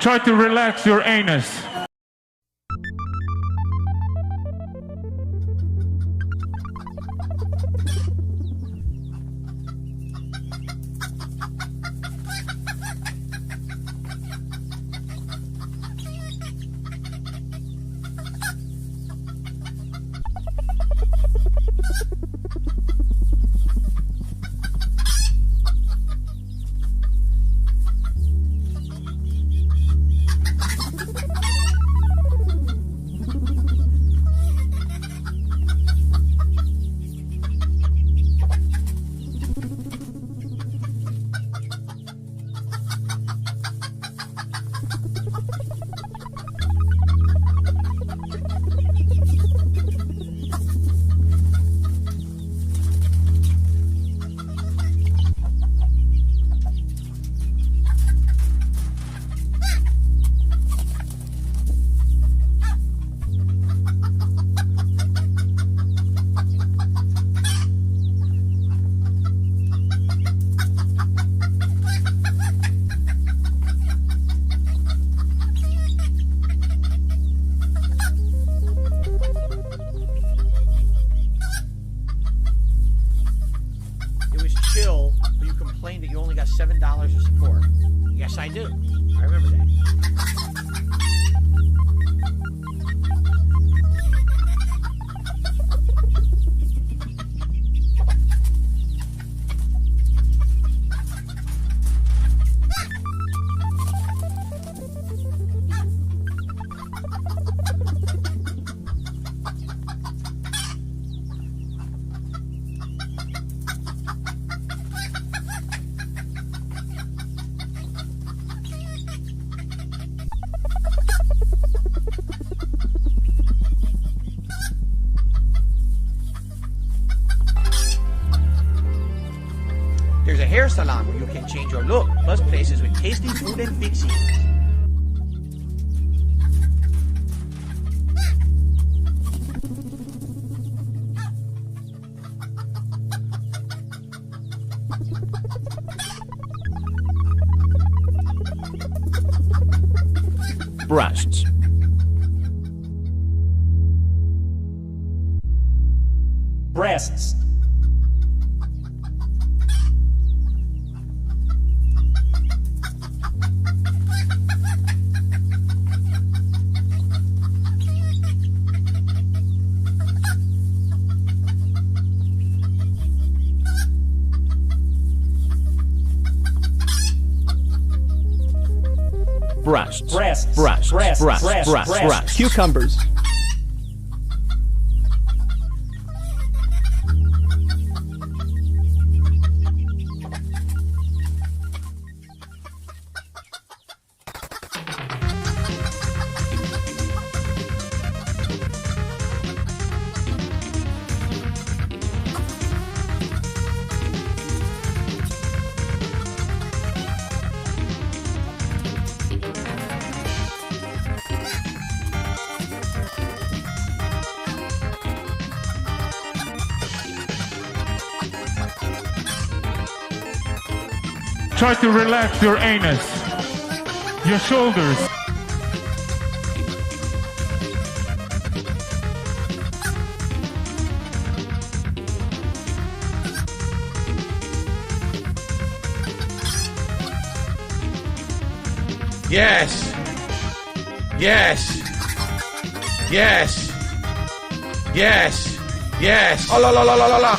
Try to relax your anus. $7 of support. Yes, I do. I remember that. There's a hair salon where you can change your look, plus places with tasty food and fixings. Breasts. Breasts. Breasts. Breasts. Breasts. Breasts. Breasts. Breasts. Breasts. Breasts. Breasts. Cucumbers. Try to relax your anus, your shoulders. Yes. Yes. Yes. Yes. Yes. Oh, la la la la la la.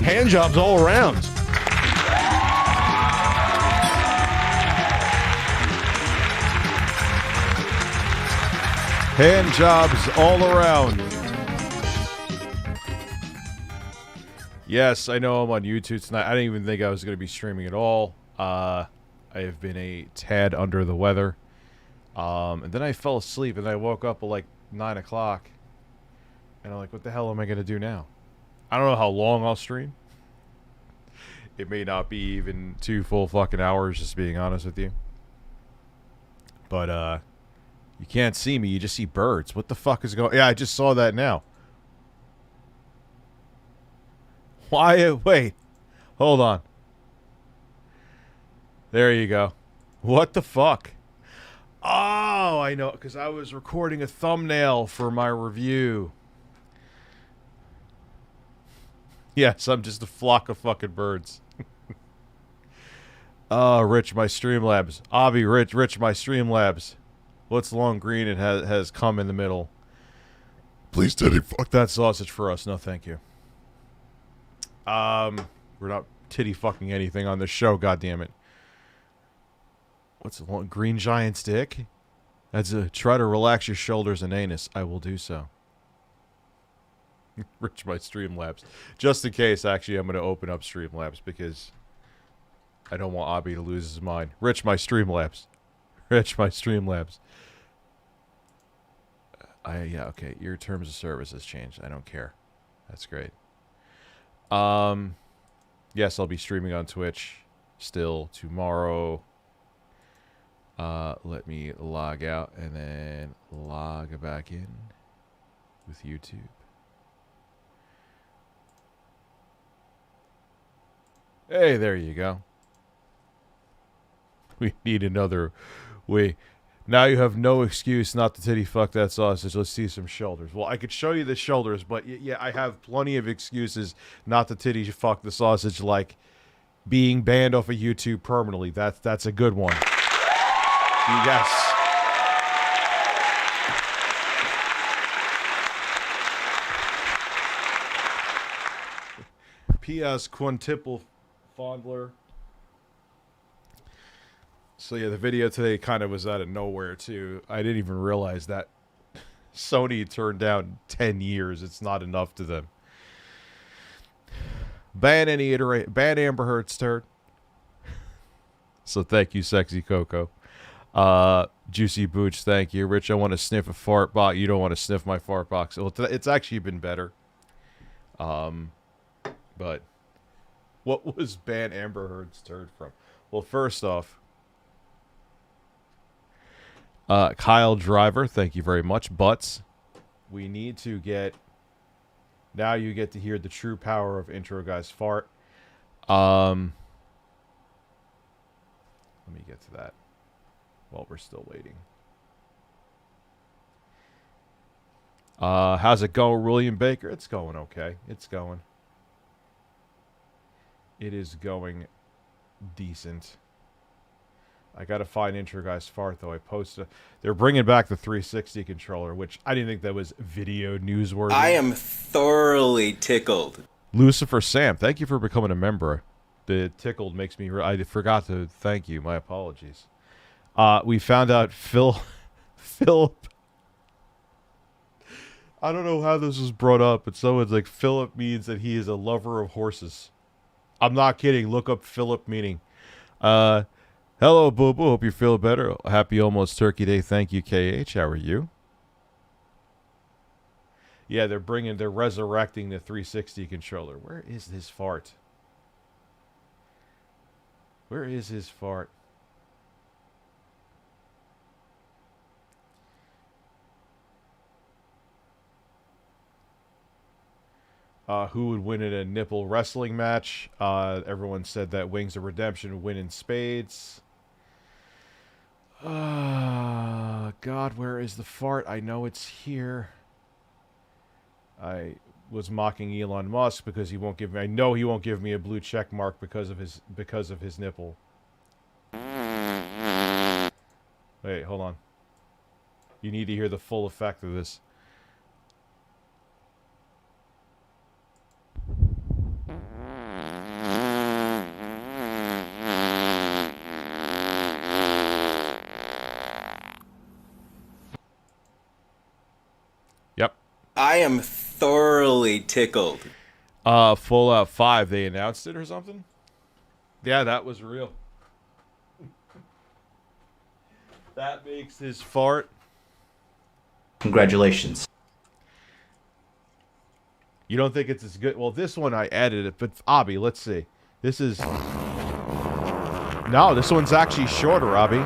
Hand jobs all around. Hand jobs all around. Yes, I know I'm on YouTube tonight. I didn't even think I was going to be streaming at all. I have been a tad under the weather. And then I fell asleep and I woke up at like 9 o'clock. And I'm like, what the hell am I going to do now? I don't know how long I'll stream. It may not be even 2 full fucking hours, just being honest with you. But, You can't see me, you just see birds. What the fuck is going... Yeah, I just saw that now. Why? Wait. Hold on. There you go. What the fuck? Oh, I know, because I was recording a thumbnail for my review. Yes, I'm just a flock of fucking birds. Oh, Rich, my StreamLabs. Obby, Rich, my StreamLabs. What's long green and has come in the middle? Please titty fuck that sausage for us. No, thank you. We're not titty fucking anything on this show, goddammit. What's the long green giant's dick? That's a try to relax your shoulders and anus. I will do so. Rich, my StreamLabs. Just in case, actually, I'm going to open up StreamLabs because I don't want Abby to lose his mind. Rich, my StreamLabs. Rich, my StreamLabs. Yeah, okay. Your terms of service has changed. I don't care. That's great. Yes, I'll be streaming on Twitch still tomorrow. Let me log out and then log back in with YouTube. Hey, there you go. We need another way. Now you have no excuse not to titty fuck that sausage. Let's see some shoulders. Well, I could show you the shoulders, but yeah, I have plenty of excuses not to titty fuck the sausage, like being banned off of YouTube permanently. That's a good one. Yes. P.S. Quintuple Fondler. So yeah, the video today kind of was out of nowhere too. I didn't even realize that Sony turned down 10 years. It's not enough to them. Ban Amber Heard's turd. So thank you, Sexy Coco. Juicy Booch, thank you. Rich, I want to sniff a fart box. You don't want to sniff my fart box. Well, it's actually been better. But what was Ban Amber Heard's turd from? Well, first off, Kyle Driver, thank you very much. Butts, we need to get... Now you get to hear the true power of Intro Guy's fart. Let me get to that while we're still waiting. How's it going, William Baker? It's going okay. It's going. It is going decent. I gotta find Intro Guy's fart, though. I posted... They're bringing back the 360 controller, which I didn't think that was video newsworthy. I am thoroughly tickled. Lucifer Sam, thank you for becoming a member. The tickled makes me... I forgot to thank you. My apologies. We found out Philip... I don't know how this was brought up, but someone's like, Philip means that he is a lover of horses. I'm not kidding. Look up Philip meaning. Hello, Boo Boo. Hope you feel better. Happy almost Turkey Day. Thank you, KH. How are you? Yeah, they're resurrecting the 360 controller. Where is his fart? Where is his fart? Who would win in a nipple wrestling match? Everyone said that Wings of Redemption would win in spades. God, where is the fart? I know it's here. I was mocking Elon Musk because he won't give me... I know he won't give me a blue check mark because of his nipple. Wait, hold on. You need to hear the full effect of this. Yep. I am thoroughly tickled. Fallout 5, they announced it or something? Yeah, that was real. That makes his fart. Congratulations. You don't think it's as good? Well, this one I added it, but Abby, let's see. This is... No, this one's actually shorter, Abby.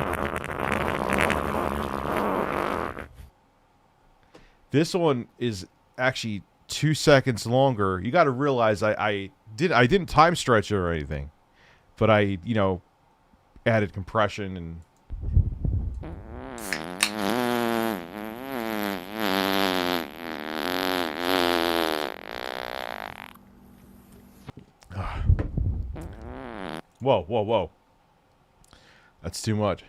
This one is actually 2 seconds longer. You got to realize I didn't time stretch it or anything, but I, you know, added compression and. Whoa, whoa, whoa. That's too much.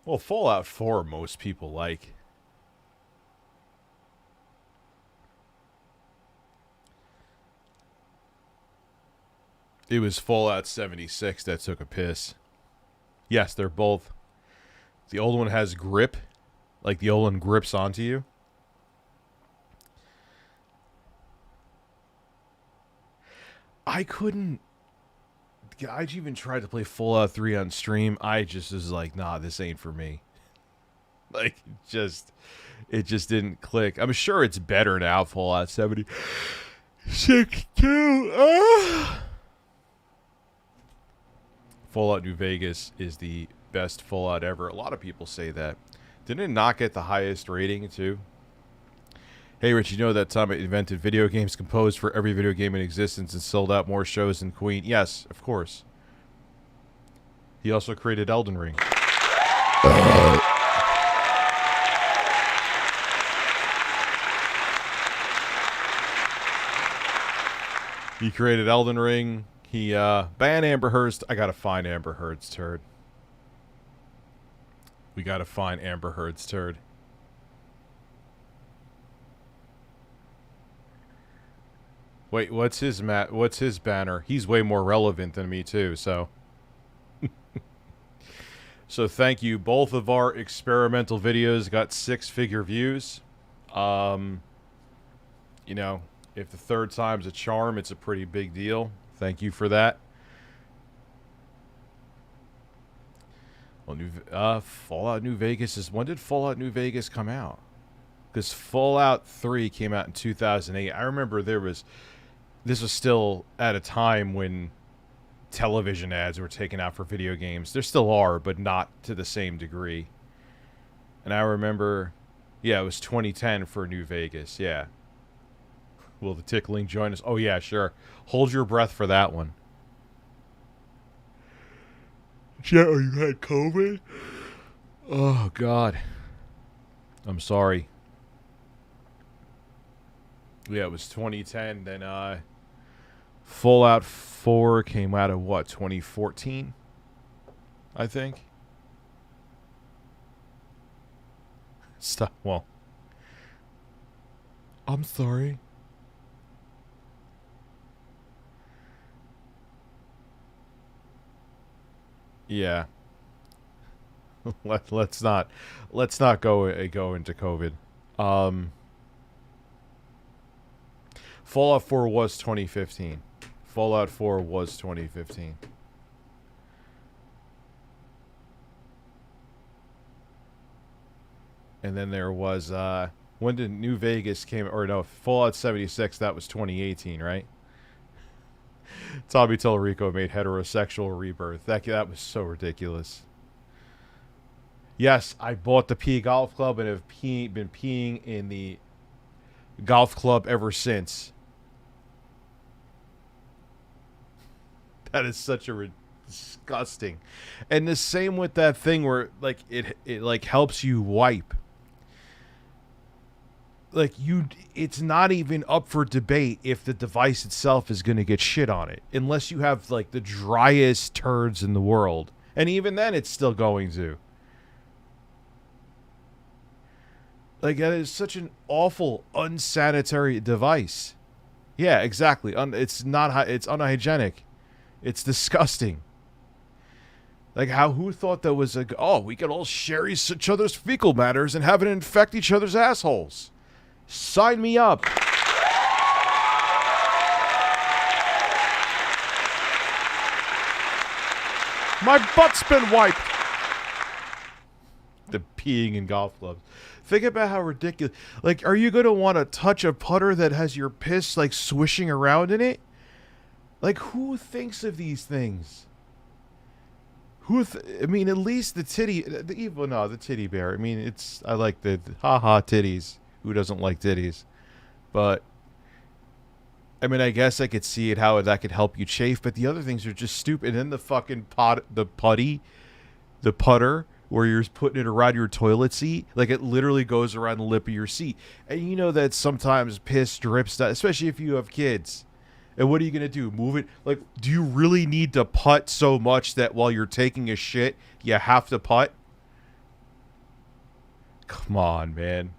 Well, Fallout 4 most people like. It was Fallout 76 that took a piss. Yes, they're both. The old one has grip. Like the old one grips onto you. I couldn't. I even tried to play Fallout 3 on stream. I just was like, nah, this ain't for me. Like, it just didn't click. I'm sure it's better now, Fallout 76 too. Fallout New Vegas is the best Fallout ever. A lot of people say that. Didn't it not get the highest rating too? Hey, Rich, you know that Tom invented video games, composed for every video game in existence, and sold out more shows than Queen? Yes, of course. He also created Elden Ring. He created Elden Ring. He, ban Amber Heard's. I gotta find Amber Heard's turd. We gotta find Amber Heard's turd. Wait, what's his banner? He's way more relevant than me too, so. So thank you. Both of our experimental videos got 6-figure views. You know, if the third time's a charm, it's a pretty big deal. Thank you for that. Well, Fallout New Vegas is... When did Fallout New Vegas come out? Because Fallout 3 came out in 2008. I remember this was still at a time when television ads were taken out for video games. There still are, but not to the same degree. And I remember, yeah, it was 2010 for New Vegas, yeah. Will the tickling join us? Oh, yeah, sure. Hold your breath for that one. Yeah, you had COVID? Oh, God. I'm sorry. Yeah, it was 2010. Then, Fallout 4 came out of what, 2014? I think. Stop. Well, I'm sorry. Yeah. Let's not go into COVID. Fallout 4 was 2015. Fallout 4 was 2015. And then there was when did New Vegas came, or no, Fallout 76, that was 2018, right? Tommy Tellerico made Heterosexual Rebirth. That was so ridiculous. Yes, I bought the P Golf Club and have been peeing in the golf club ever since. That is such a disgusting. And the same with that thing where like it like helps you wipe. Like it's not even up for debate if the device itself is going to get shit on it, unless you have like the driest turds in the world, and even then it's still going to. Like, that is such an awful, unsanitary device. Yeah, exactly. It's not. It's unhygienic. It's disgusting. Like, who thought that was we could all share each other's fecal matters and have it infect each other's assholes. Sign me up. My butt's been wiped. The peeing in golf clubs. Think about how ridiculous. Like, are you going to want to touch a putter that has your piss, like, swishing around in it? Like, who thinks of these things? I mean, at least the titty, the titty bear. I mean, I like the haha titties. Who doesn't like titties? But I mean, I guess I could see it how that could help you chafe, but the other things are just stupid. And then the fucking the putter, where you're putting it around your toilet seat, like it literally goes around the lip of your seat. And you know that sometimes piss drips down, especially if you have kids. And what are you going to do? Move it? Like, do you really need to putt so much that while you're taking a shit, you have to putt? Come on, man.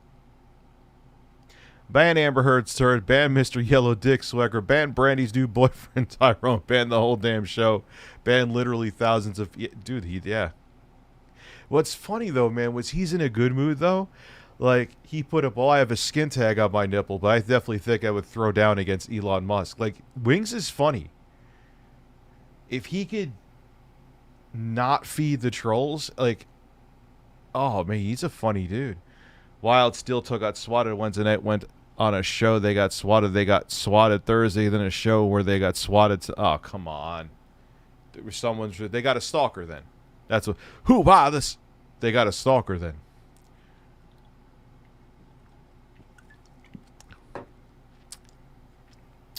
Ban Amber Heard's turd. Ban Mr. Yellow Dick Swagger. Ban Brandy's new boyfriend Tyrone. Ban the whole damn show. Ban literally thousands of... Dude, yeah. What's funny, though, man, was he's in a good mood, though. Like, he put up, I have a skin tag on my nipple, but I definitely think I would throw down against Elon Musk. Like, Wings is funny. If he could not feed the trolls, like, oh, man, he's a funny dude. Wild Steel Toe got swatted Wednesday night, went on a show, they got swatted Thursday, then a show where they got swatted. Oh, come on. They got a stalker then. That's what, who bothers? They got a stalker then.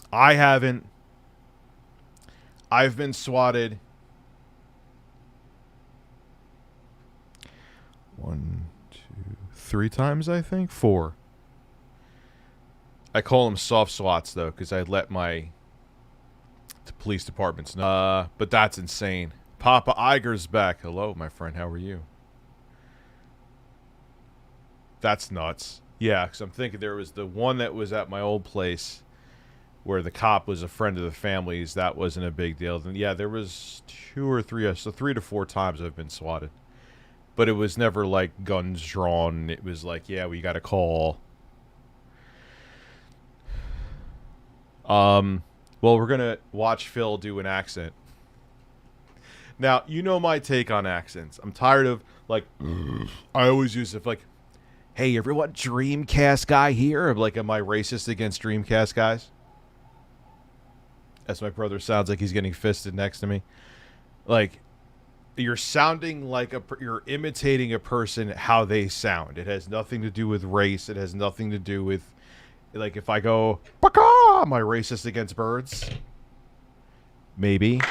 I haven't. I've been swatted 1, 2, 3 times, I think. 4. I call them soft swats, though, because I let the police departments know. But that's insane. Papa Iger's back. Hello, my friend. How are you? That's nuts. Yeah, because I'm thinking there was the one that was at my old place where the cop was a friend of the family's. That wasn't a big deal. Then, yeah, there was 2 or 3, so 3 to 4 times I've been swatted. But it was never like guns drawn. It was like, yeah, we got a call. Well, we're going to watch Phil do an accent. Now, you know my take on accents. I'm tired of, like, I always use it like, hey, everyone, Dreamcast guy here. I'm like, am I racist against Dreamcast guys? As my brother sounds like he's getting fisted next to me. Like, you're sounding like you're imitating a person how they sound. It has nothing to do with race. It has nothing to do with, like, if I go, Baka! Am I racist against birds? Maybe.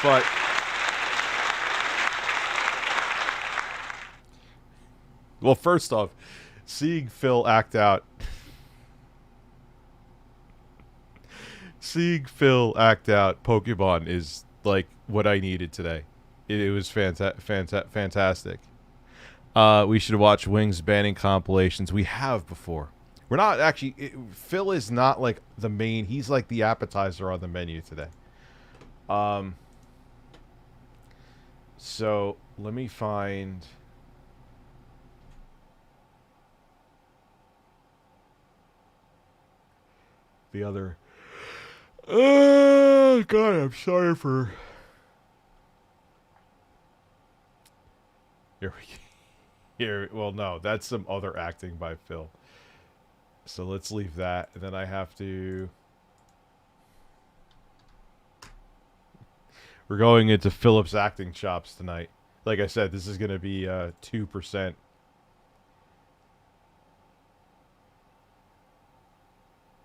But well, first off, seeing Phil act out Pokemon is like what I needed today. It was fantastic. We should watch Wings banning compilations. We have before. We're not actually... Phil is not like the main... He's like the appetizer on the menu today. So, let me find... the other... Oh, God, I'm sorry for... Well, no, that's some other acting by Phil. So let's leave that. And then I have to... We're going into Philip's acting chops tonight. Like I said, this is going to be 2%.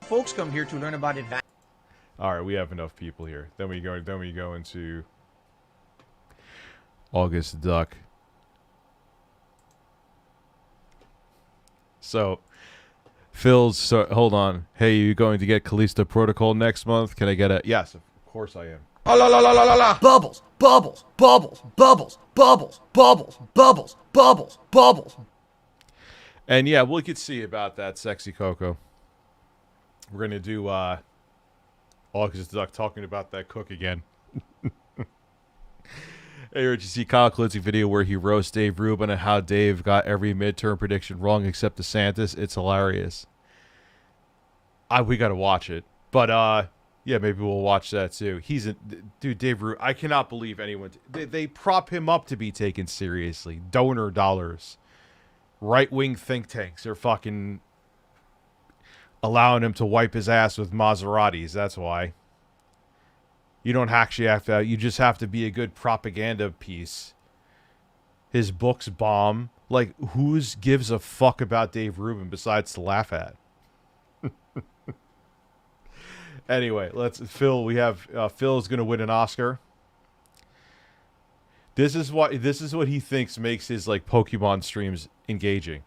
Folks come here to learn about advanced. All right, we have enough people here. Then we go into August Duck. So, hold on. Hey, you going to get Callisto Protocol next month? Can I get a... Yes, of course I am. Oh, la la la la la la. Bubbles, bubbles, bubbles, bubbles, bubbles, bubbles, bubbles, bubbles, bubbles. And yeah, we could see about that, Sexy Coco. We're going to do August Duck talking about that cook again. Hey, did you see Kyle Clancy's video where he roasts Dave Rubin and how Dave got every midterm prediction wrong except DeSantis? It's hilarious. We got to watch it. But, yeah, maybe we'll watch that too. Dude, Dave Rubin, I cannot believe anyone... They prop him up to be taken seriously. Donor dollars. Right-wing think tanks are fucking... allowing him to wipe his ass with Maseratis. That's why. You don't actually have to. You just have to be a good propaganda piece. His books bomb. Like, who gives a fuck about Dave Rubin besides to laugh at? Anyway, Phil. We have Phil's gonna win an Oscar. This is what he thinks makes his like Pokemon streams engaging.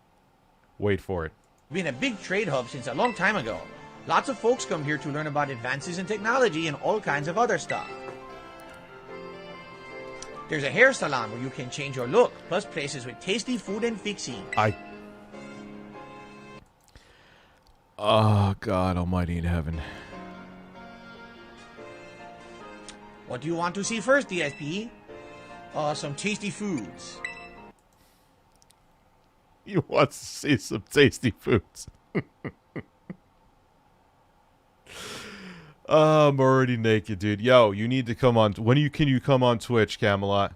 Wait for it. Been a big trade hub since a long time ago. Lots of folks come here to learn about advances in technology and all kinds of other stuff. There's a hair salon where you can change your look, plus places with tasty food and fixing. Oh, God almighty in heaven. What do you want to see first, DSP? Some tasty foods. He wants to see some tasty foods. I'm already naked, dude. Yo, you need to come on. When can you come on Twitch, Camelot?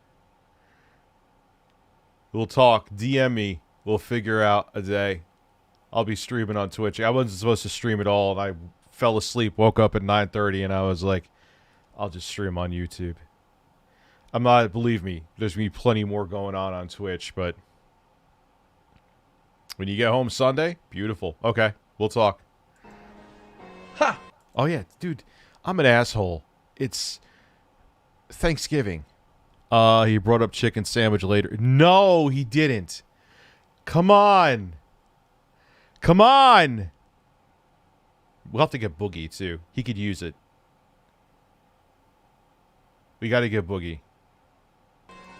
We'll talk. DM me. We'll figure out a day. I'll be streaming on Twitch. I wasn't supposed to stream at all, and I fell asleep, woke up at 9:30, and I was like, I'll just stream on YouTube. I'm not, believe me, there's going to be plenty more going on Twitch, but when you get home Sunday, beautiful. Okay, we'll talk. Ha! Oh, yeah, dude, I'm an asshole. It's Thanksgiving. He brought up chicken sandwich later. No, he didn't. Come on. Come on. We'll have to get Boogie, too. He could use it. We got to get Boogie.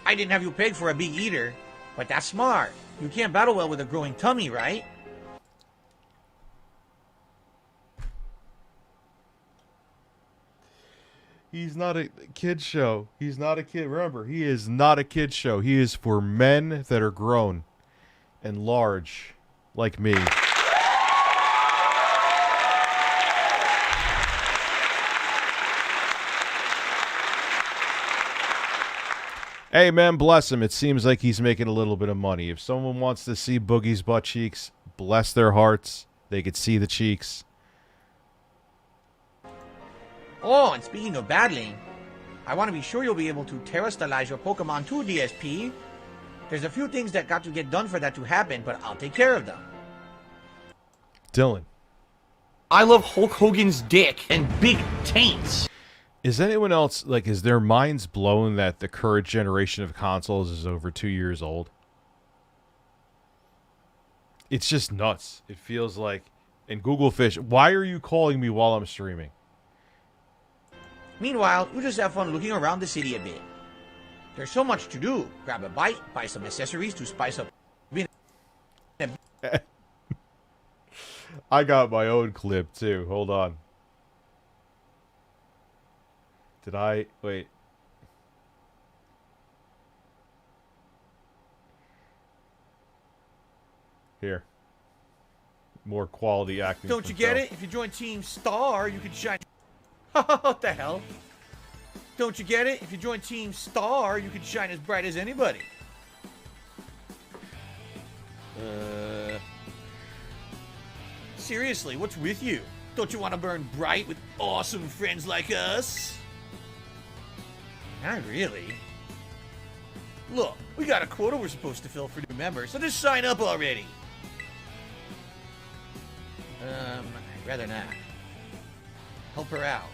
I didn't have you pegged for a big eater, but that's smart. You can't battle well with a growing tummy, right? He's not a kid show. He's not a kid. Remember, he is not a kid show. He is for men that are grown and large, like me. Hey, man, bless him. It seems like he's making a little bit of money. If someone wants to see Boogie's butt cheeks, bless their hearts. They could see the cheeks. Oh, and speaking of battling, I want to be sure you'll be able to terrestrialize your Pokemon too, DSP. There's a few things that got to get done for that to happen, but I'll take care of them. Dylan. I love Hulk Hogan's dick and big taints. Is anyone else, like, is their minds blown that the current generation of consoles is over 2 years old? It's just nuts. It feels like, and Google Fish, why are you calling me while I'm streaming? Meanwhile, you just have fun looking around the city a bit. There's so much to do. Grab a bite, buy some accessories to spice up. I got my own clip, too. Hold on. Did I... Wait. Here. More quality acting. Don't you get it? If you join Team Star, you can shine... What the hell? Don't you get it? If you join Team Star, you can shine as bright as anybody. Seriously, what's with you? Don't you want to burn bright with awesome friends like us? Not really. Look, we got a quota we're supposed to fill for new members, so just sign up already. I'd rather not. Help her out.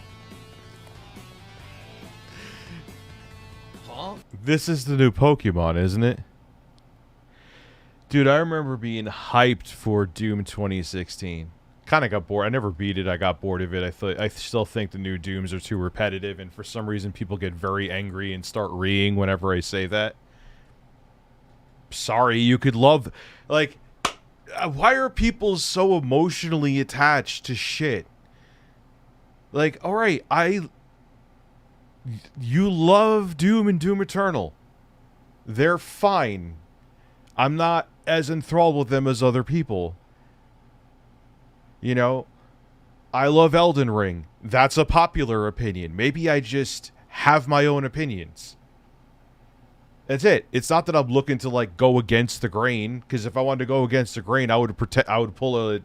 Huh? This is the new Pokemon, isn't it? Dude, I remember being hyped for Doom 2016. Kind of got bored. I never beat it. I got bored of it. I still think the new Dooms are too repetitive, and for some reason people get very angry and start reeing whenever I say that. Sorry, you could love... Like, why are people so emotionally attached to shit? Like, alright, you love Doom and Doom Eternal. They're fine. I'm not as enthralled with them as other people. You know, I love Elden Ring. That's a popular opinion. Maybe I just have my own opinions. That's it. It's not that I'm looking to, like, go against the grain, because if I wanted to go against the grain, I would pull a...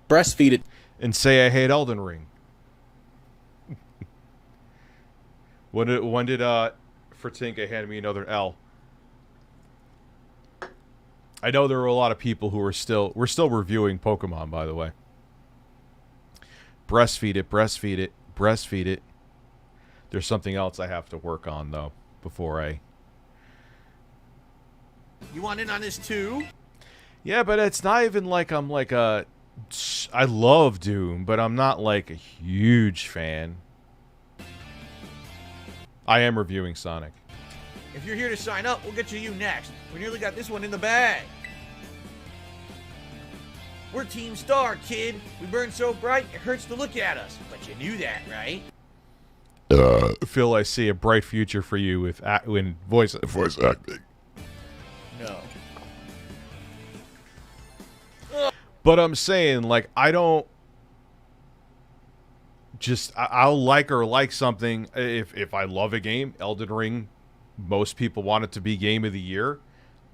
Breastfeed it. And say I hate Elden Ring. When did Fratinka hand me another L? I know there were a lot of people who we're still reviewing Pokemon, by the way. Breastfeed it, breastfeed it, breastfeed it. There's something else I have to work on though before I. You want in on this too? Yeah, but it's not even like I'm like a. I love Doom, but I'm not like a huge fan. I am reviewing Sonic. If you're here to sign up, we'll get you next. We nearly got this one in the bag. We're Team Star, kid. We burn so bright, it hurts to look at us. But you knew that, right? Phil, I see a bright future for you with voice acting. No. But I'm saying, like, I don't just... I'll like or like something if I love a game. Elden Ring, most people want it to be Game of the Year.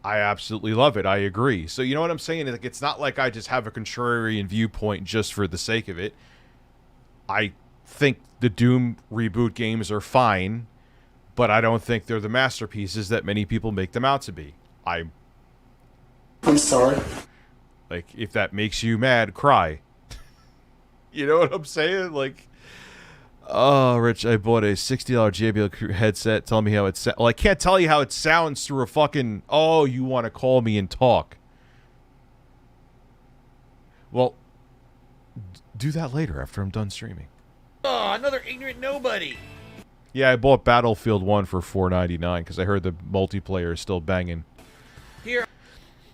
I absolutely love it. I agree. So, you know what I'm saying? Like, it's not like I just have a contrarian viewpoint just for the sake of it. I think the Doom reboot games are fine, but I don't think they're the masterpieces that many people make them out to be. I'm sorry. Like, if that makes you mad, cry. You know what I'm saying? Like, oh, Rich, I bought a $60 JBL headset. Tell me how it sounds. Well, I can't tell you how it sounds through a fucking, oh, you want to call me and talk. Well, do that later after I'm done streaming. Oh, another ignorant nobody. Yeah, I bought Battlefield 1 for $4.99 because I heard the multiplayer is still banging. Here.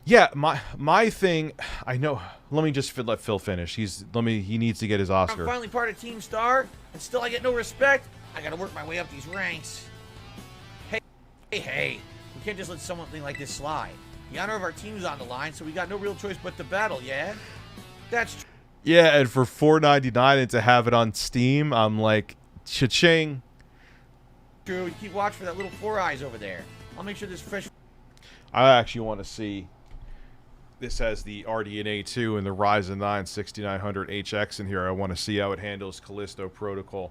Yeah, my thing, I know. Let me just let Phil finish. He needs to get his Oscar. I'm finally part of Team Star, and still I get no respect. I gotta work my way up these ranks. Hey, we can't just let something like this slide. The honor of our team is on the line, so we got no real choice but to battle, yeah? That's true. Yeah, and for $4.99 and to have it on Steam, I'm like, cha-ching. True, you keep watch for that little Four Eyes over there. I'll make sure this fresh... I actually want to see... This has the RDNA 2 and the Ryzen 9 6900HX in here. I want to see how it handles Callisto Protocol.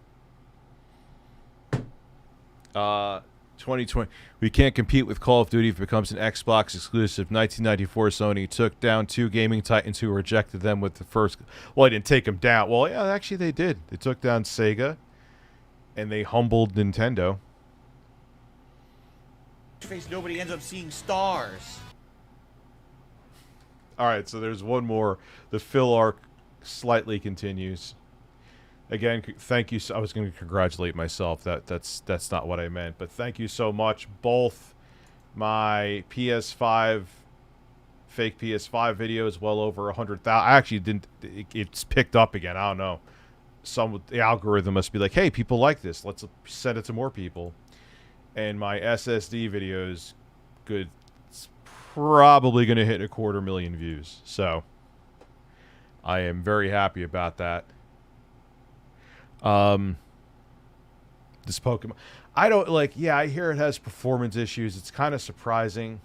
2020. We can't compete with Call of Duty if it becomes an Xbox exclusive. 1994 Sony took down 2 gaming titans who rejected them with the first... Well, I didn't take them down. Well, yeah, actually they did. They took down Sega, and they humbled Nintendo. Face nobody ends up seeing stars. All right, so there's one more. The Phil arc slightly continues. Again, thank you. I was going to congratulate myself. That's not what I meant, but thank you so much. Both my PS5, fake PS5 videos, well over 100,000. I actually didn't. It's picked up again. I don't know. The algorithm must be like, hey, people like this. Let's send it to more people. And my SSD videos, good. Probably going to hit 250,000 views. So I am very happy about that. This Pokemon, I don't like. Yeah, I hear it has performance issues. It's kind of surprising.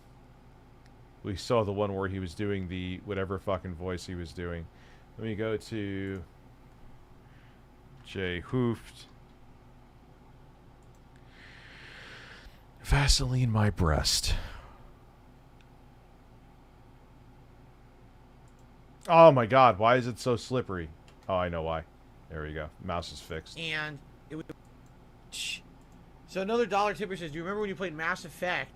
We saw the one where he was doing the whatever fucking voice he was doing. Let me go to Jay Hooft. Vaseline my breast. Oh my god, why is it so slippery? Oh, I know why. There we go. Mouse is fixed. And it was... So another dollar tipper says, do you remember when you played Mass Effect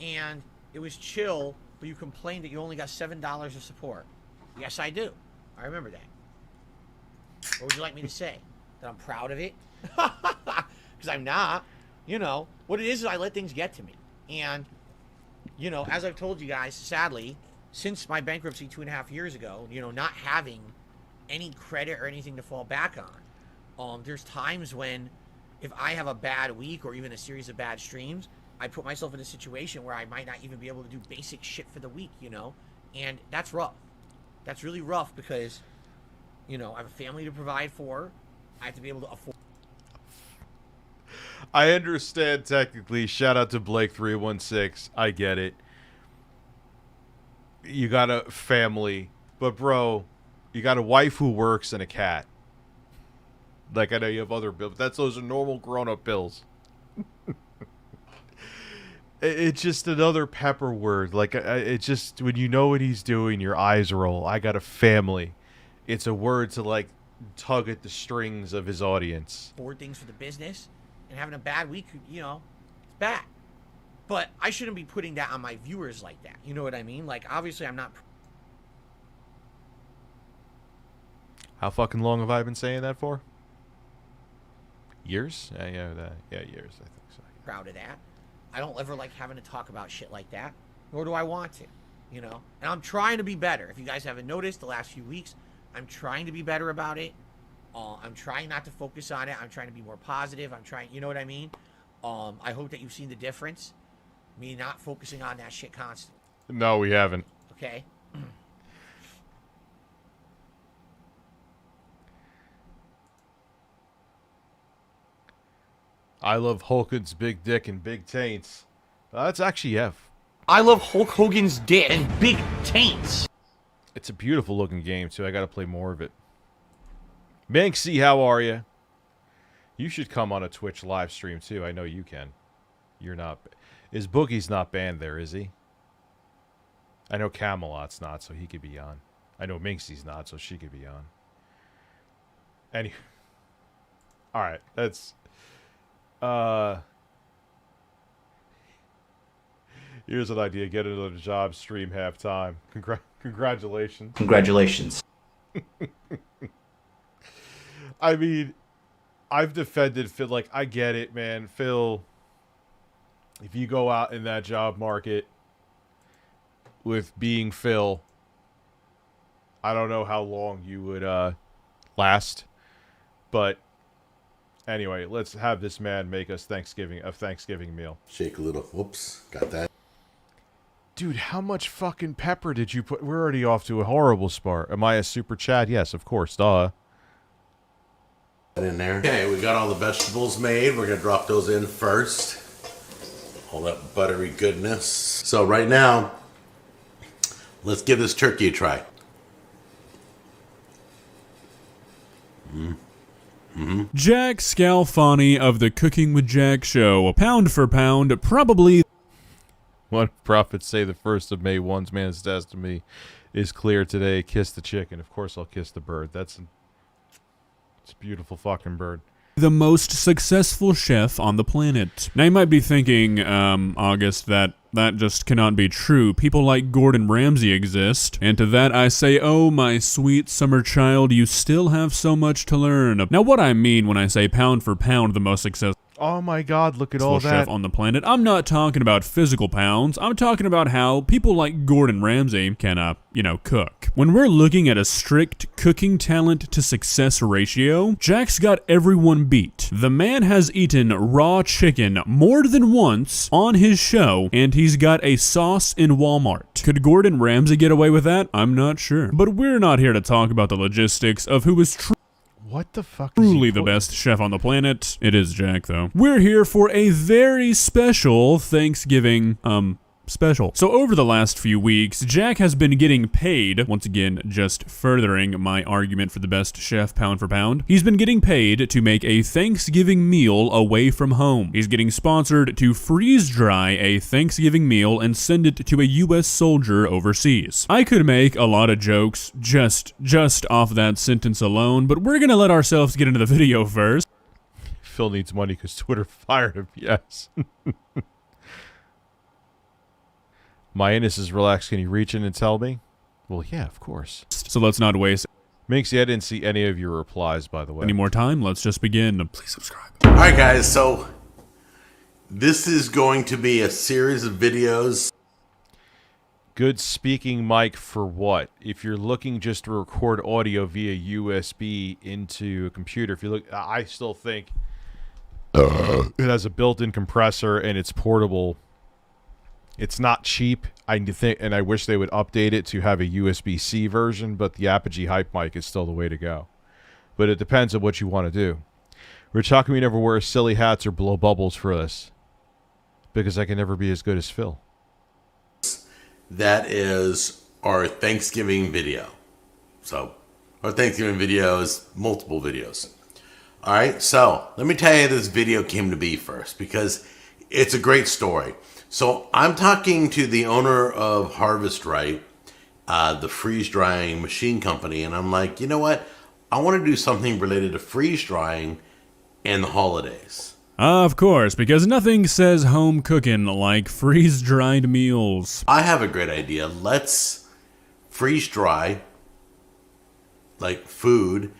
and it was chill, but you complained that you only got $7 of support? Yes, I do. I remember that. What would you like me to say? That I'm proud of it? Because I'm not. You know, what it is I let things get to me. And, you know, as I've told you guys, sadly, since my bankruptcy 2.5 years ago, you know, not having any credit or anything to fall back on, there's times when if I have a bad week or even a series of bad streams, I put myself in a situation where I might not even be able to do basic shit for the week, you know, and that's rough. That's really rough because, you know, I have a family to provide for. I have to be able to afford. I understand technically. Shout out to Blake316. I get it. You got a family, but bro, you got a wife who works and a cat. Like, I know you have other bills, but those are normal grown-up bills. It's just another pepper word. Like, it just, when you know what he's doing, your eyes roll. I got a family. It's a word to, like, tug at the strings of his audience. Board things for the business, and having a bad week, you know, it's bad. But I shouldn't be putting that on my viewers like that. You know what I mean? Like, obviously, I'm not. How fucking long have I been saying that for? Years? Yeah, years. I think so. Proud of that. I don't ever like having to talk about shit like that, nor do I want to, you know? And I'm trying to be better. If you guys haven't noticed the last few weeks, I'm trying to be better about it. I'm trying not to focus on it. I'm trying to be more positive. I'm trying, you know what I mean? I hope that you've seen the difference. Me not focusing on that shit constantly. No, we haven't. Okay? I love Hogan's big dick and big taints. That's actually F. I love Hulk Hogan's dick and big taints. It's a beautiful looking game, too. I gotta play more of it. Minxy, how are you? You should come on a Twitch live stream, too. I know you can. You're not... Is Boogie's not banned there, is he? I know Camelot's not, so he could be on. I know Minxy's not, so she could be on. Alright, that's... Here's an idea. Get another job, stream half-time. Congratulations. Congratulations. I mean, I've defended Phil. Like, I get it, man. Phil, if you go out in that job market with being Phil, I don't know how long you would last. But anyway, let's have this man make us a Thanksgiving meal. Shake a little. Whoops. Got that. Dude, how much fucking pepper did you put? We're already off to a horrible start. Am I a super Chad? Yes, of course. Duh. In there. Okay, we got all the vegetables made. We're going to drop those in first. All that buttery goodness. So right now, let's give this turkey a try. Jack Scalfani of the Cooking with Jack show. Pound for pound, probably... One prophets say the 1st of May, one's man's destiny is clear today. Kiss the chicken. Of course I'll kiss the bird. It's a beautiful fucking bird. The most successful chef on the planet. Now you might be thinking, August, that just cannot be true. People like Gordon Ramsay exist. And to that I say, oh my sweet summer child, you still have so much to learn. Now what I mean when I say pound for pound the most successful Oh my god, look at all that. chef on the planet, I'm not talking about physical pounds. I'm talking about how people like Gordon Ramsay can, cook. When we're looking at a strict cooking talent to success ratio, Jack's got everyone beat. The man has eaten raw chicken more than once on his show, and he's got a sauce in Walmart. Could Gordon Ramsay get away with that? I'm not sure. But we're not here to talk about the logistics of who is What the fuck? truly the best chef on the planet. It is Jack, though. We're here for a very special Thanksgiving, special. So over the last few weeks, Jack has been getting paid, once again, just furthering my argument for the best chef pound for pound. He's been getting paid to make a Thanksgiving meal away from home. He's getting sponsored to freeze dry a Thanksgiving meal and send it to a US soldier overseas. I could make a lot of jokes just off that sentence alone, but we're gonna let ourselves get into the video first. Phil needs money because Twitter fired him. Yes. My anus is relaxed. Can you reach in and tell me? Well, yeah, of course. So let's not waste Minxy, I didn't see any of your replies, by the way. any more time. Let's just begin. Please subscribe. All right, guys. So this is going to be a series of videos. Good speaking mic for what? If you're looking just to record audio via USB into a computer, if you look, I still think it has a built-in compressor and it's portable. It's not cheap. I think, and I wish they would update it to have a USB-C version, but the Apogee Hype mic is still the way to go. But it depends on what you want to do. Rich, how come you never wear silly hats or blow bubbles for this? Because I can never be as good as Phil. That is our Thanksgiving video. So our Thanksgiving video is multiple videos. All right, so let me tell you how this video came to be first, because it's a great story. So I'm talking to the owner of Harvest Right, the freeze drying machine company, and I'm like, you know what? I want to do something related to freeze drying and the holidays. Of course, because nothing says home cooking like freeze-dried meals. I have a great idea. Let's freeze dry like food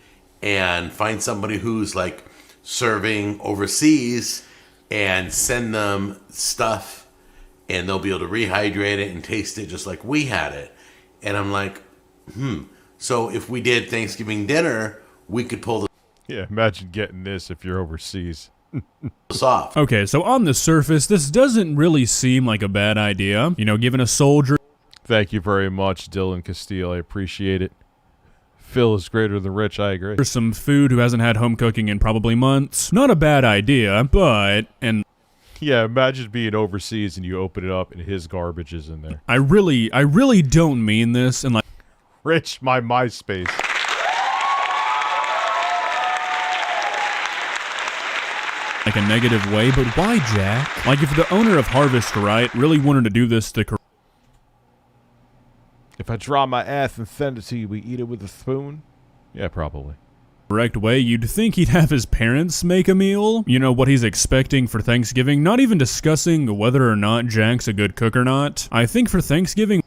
and find somebody who's like serving overseas and send them stuff, and they'll be able to rehydrate it and taste it just like we had it. And I'm like, so if we did Thanksgiving dinner, we could pull Yeah, imagine getting this if you're overseas. this off. Okay, so on the surface, this doesn't really seem like a bad idea. You know, giving a soldier Thank you very much, Dylan Castile. I appreciate it. Phil is greater than Rich, I agree. some food who hasn't had home cooking in probably months. Not a bad idea, but, and Yeah, imagine being overseas and you open it up and his garbage is in there. I really don't mean this, and like, Rich, my MySpace. a negative way, but why, Jack? Like, if the owner of Harvest Right really wanted to do this the If I draw my ass and send it to you, we eat it with a spoon? Yeah, probably. correct way, you'd think he'd have his parents make a meal. You know, what he's expecting for Thanksgiving, not even discussing whether or not Jack's a good cook or not. I think for Thanksgiving,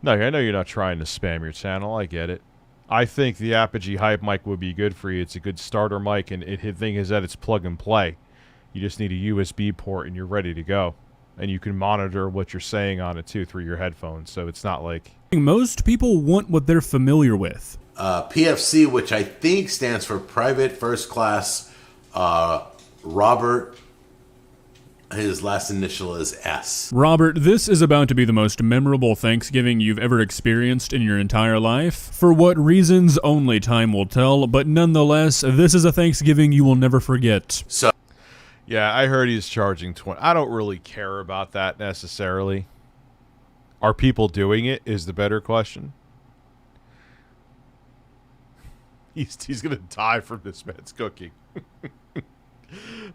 No, I know you're not trying to spam your channel. I get it. I think the Apogee Hype mic would be good for you. It's a good starter mic, and the thing is that it's plug and play. You just need a USB port, and you're ready to go. And you can monitor what you're saying on it, too, through your headphones. So it's not like... most people want what they're familiar with. PFC, which I think stands for Private First Class Robert. His last initial is S. Robert, this is about to be the most memorable Thanksgiving you've ever experienced in your entire life. For what reasons, only time will tell, but nonetheless, this is a Thanksgiving you will never forget. So, Yeah, I heard he's charging 20. I don't really care about that necessarily. Are people doing it is the better question. He's gonna die from this man's cooking.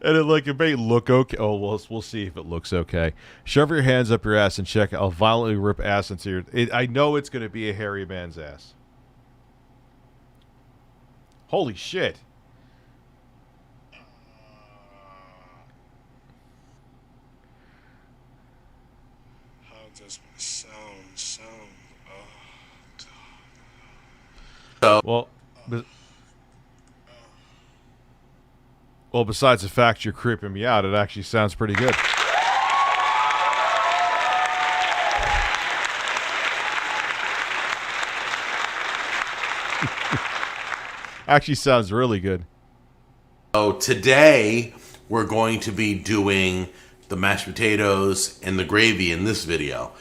And it may look okay. Oh, well, we'll see if it looks okay. Shove your hands up your ass and check. I'll violently rip ass into your... I know it's going to be a hairy man's ass. Holy shit. How does my sound? Oh, Well, besides the fact you're creeping me out, it actually sounds pretty good. Actually sounds really good. So today we're going to be doing the mashed potatoes and the gravy in this video.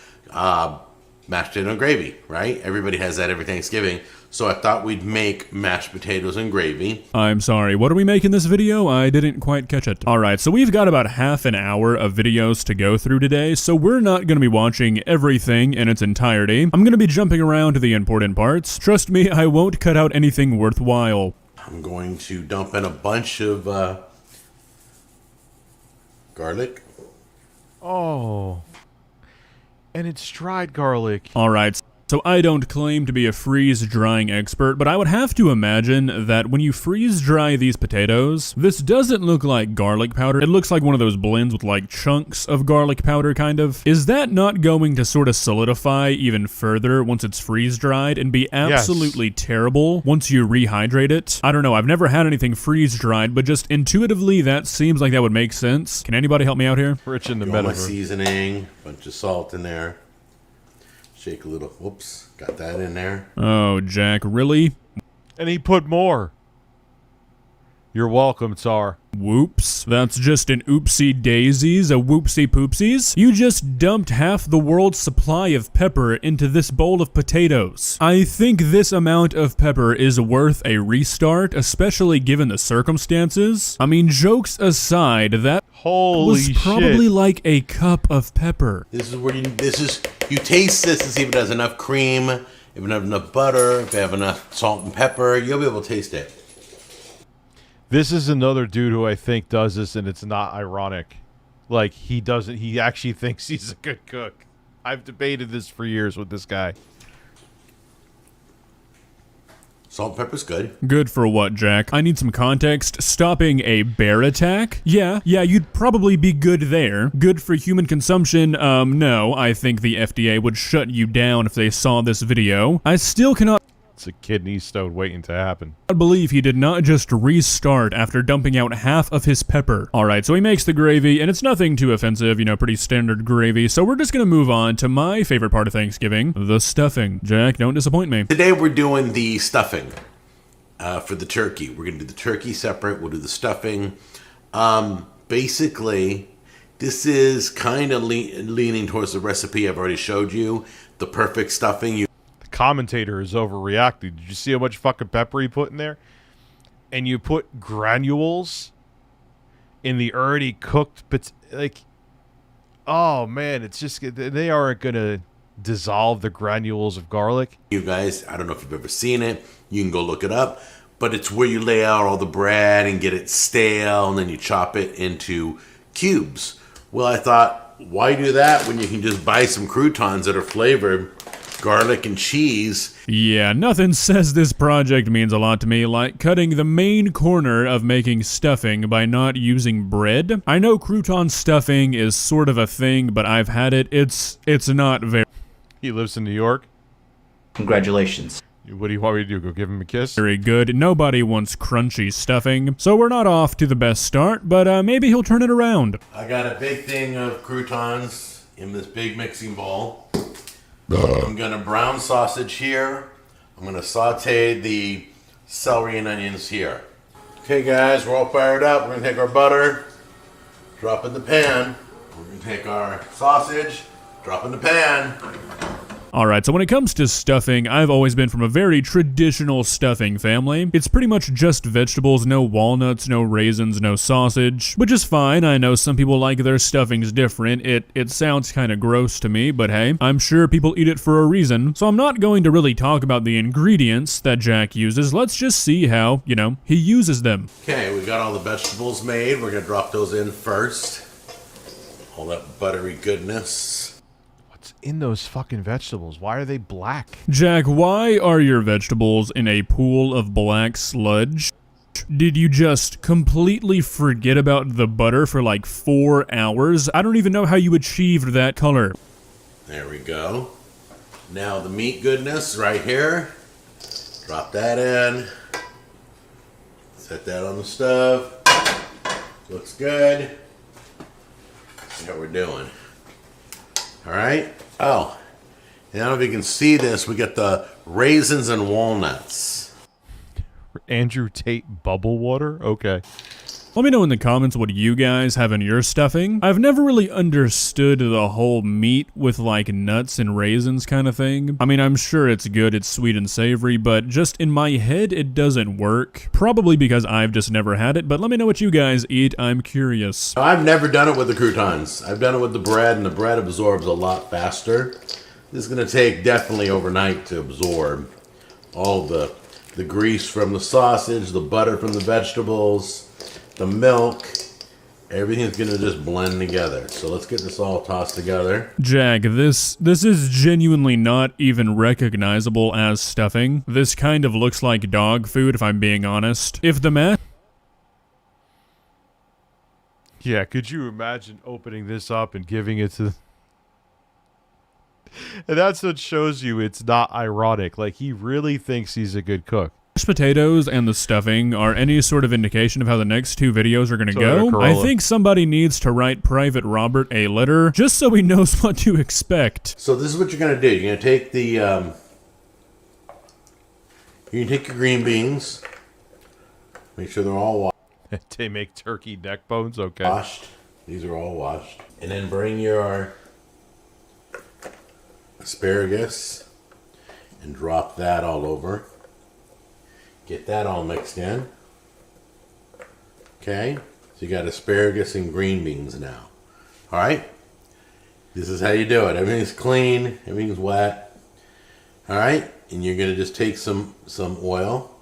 Mashed potato and gravy, right? Everybody has that every Thanksgiving. So I thought we'd make mashed potatoes and gravy. I'm sorry, what are we making this video? I didn't quite catch it. Alright, so we've got about half an hour of videos to go through today, so we're not going to be watching everything in its entirety. I'm going to be jumping around to the important parts. Trust me, I won't cut out anything worthwhile. I'm going to dump in a bunch of garlic. Oh. And it's dried garlic. Alright, so I don't claim to be a freeze-drying expert, but I would have to imagine that when you freeze-dry these potatoes, this doesn't look like garlic powder. It looks like one of those blends with like chunks of garlic powder, kind of. Is that not going to sort of solidify even further once it's freeze-dried and be absolutely terrible once you rehydrate it? I don't know, I've never had anything freeze-dried, but just intuitively that seems like that would make sense. Can anybody help me out here? Rich in the All my metaverse. seasoning, bunch of salt in there. Shake a little. Whoops, got that in there. Oh, Jack, really? And he put more. You're welcome, Tsar. Whoops. That's just an oopsie daisies, a whoopsie poopsies. You just dumped half the world's supply of pepper into this bowl of potatoes. I think this amount of pepper is worth a restart, especially given the circumstances. I mean, jokes aside, that Holy was probably shit. like a cup of pepper. This is where you taste this to see if it has enough cream, if it has enough butter, if it have enough salt and pepper. You'll be able to taste it. This is another dude who I think does this, and it's not ironic. Like, he doesn't. He actually thinks he's a good cook. I've debated this for years with this guy. Salt and pepper's good. Good for what, Jack? I need some context. Stopping a bear attack? Yeah, you'd probably be good there. Good for human consumption? No. I think the FDA would shut you down if they saw this video. I still cannot... It's a kidney stone waiting to happen. I believe he did not just restart after dumping out half of his pepper. Alright, so he makes the gravy, and it's nothing too offensive, you know, pretty standard gravy. So we're just gonna move on to my favorite part of Thanksgiving, the stuffing. Jack, don't disappoint me. Today we're doing the stuffing for the turkey. We're going to do the turkey separate. We'll do the stuffing. Basically, this is kind of leaning towards the recipe I've already showed you. The perfect stuffing. Commentator is overreacting. Did you see how much fucking pepper he put in there? And you put granules in the already cooked, but like, oh man, it's just, they aren't gonna dissolve the granules of garlic. You guys, I don't know if you've ever seen it. You can go look it up. But it's where you lay out all the bread and get it stale, and then you chop it into cubes. Well, I thought, why do that when you can just buy some croutons that are flavored garlic and cheese? Yeah, nothing says this project means a lot to me like cutting the main corner of making stuffing by not using bread. I know crouton stuffing is sort of a thing, but I've had it. It's not very... He lives in New York. Congratulations. What do you want me to do? Go give him a kiss? Very good. Nobody wants crunchy stuffing, so we're not off to the best start, but maybe he'll turn it around. I got a big thing of croutons in this big mixing bowl. I'm going to brown sausage here. I'm going to saute the celery and onions here. Okay, guys, we're all fired up. We're going to take our butter, drop in the pan. We're going to take our sausage, drop in the pan. Alright, so when it comes to stuffing, I've always been from a very traditional stuffing family. It's pretty much just vegetables, no walnuts, no raisins, no sausage, which is fine. I know some people like their stuffings different. It sounds kind of gross to me, but hey, I'm sure people eat it for a reason. So I'm not going to really talk about the ingredients that Jack uses. Let's just see how, you know, he uses them. Okay, we got all the vegetables made. We're going to drop those in first. All that buttery goodness. In those fucking vegetables, why are they black? Jack, why are your vegetables in a pool of black sludge? Did you just completely forget about the butter for like 4 hours? I don't even know how you achieved that color. There we go. Now the meat goodness right here. Drop that in. Set that on the stove. Looks good. See how we're doing. All right. Oh, and I don't know if you can see this. We got the raisins and walnuts. Andrew Tate bubble water? Okay. Let me know in the comments what you guys have in your stuffing. I've never really understood the whole meat with like nuts and raisins kind of thing. I mean, I'm sure it's good, it's sweet and savory, but just in my head, it doesn't work. Probably because I've just never had it, but let me know what you guys eat. I'm curious. I've never done it with the croutons. I've done it with the bread, and the bread absorbs a lot faster. This is going to take definitely overnight to absorb all the grease from the sausage, the butter from the vegetables, the milk. Everything's gonna just blend together. So let's get this all tossed together. Jack, this is genuinely not even recognizable as stuffing. This kind of looks like dog food, if I'm being honest. If the mash... Yeah, could you imagine opening this up and giving it to... And that's what shows you it's not ironic. Like, he really thinks he's a good cook. Mashed potatoes and the stuffing are any sort of indication of how the next 2 videos are going to go. I think somebody needs to write Private Robert a letter just so he knows what to expect. So this is what you're going to do. You're going to take the you're going to take your green beans. Make sure they're all washed. They make turkey neck bones, okay. Washed. These are all washed. And then bring your asparagus and drop that all over. Get that all mixed in. Okay, so you got asparagus and green beans now. All right, this is how you do it. Everything's clean, everything's wet. All right, and you're gonna just take some oil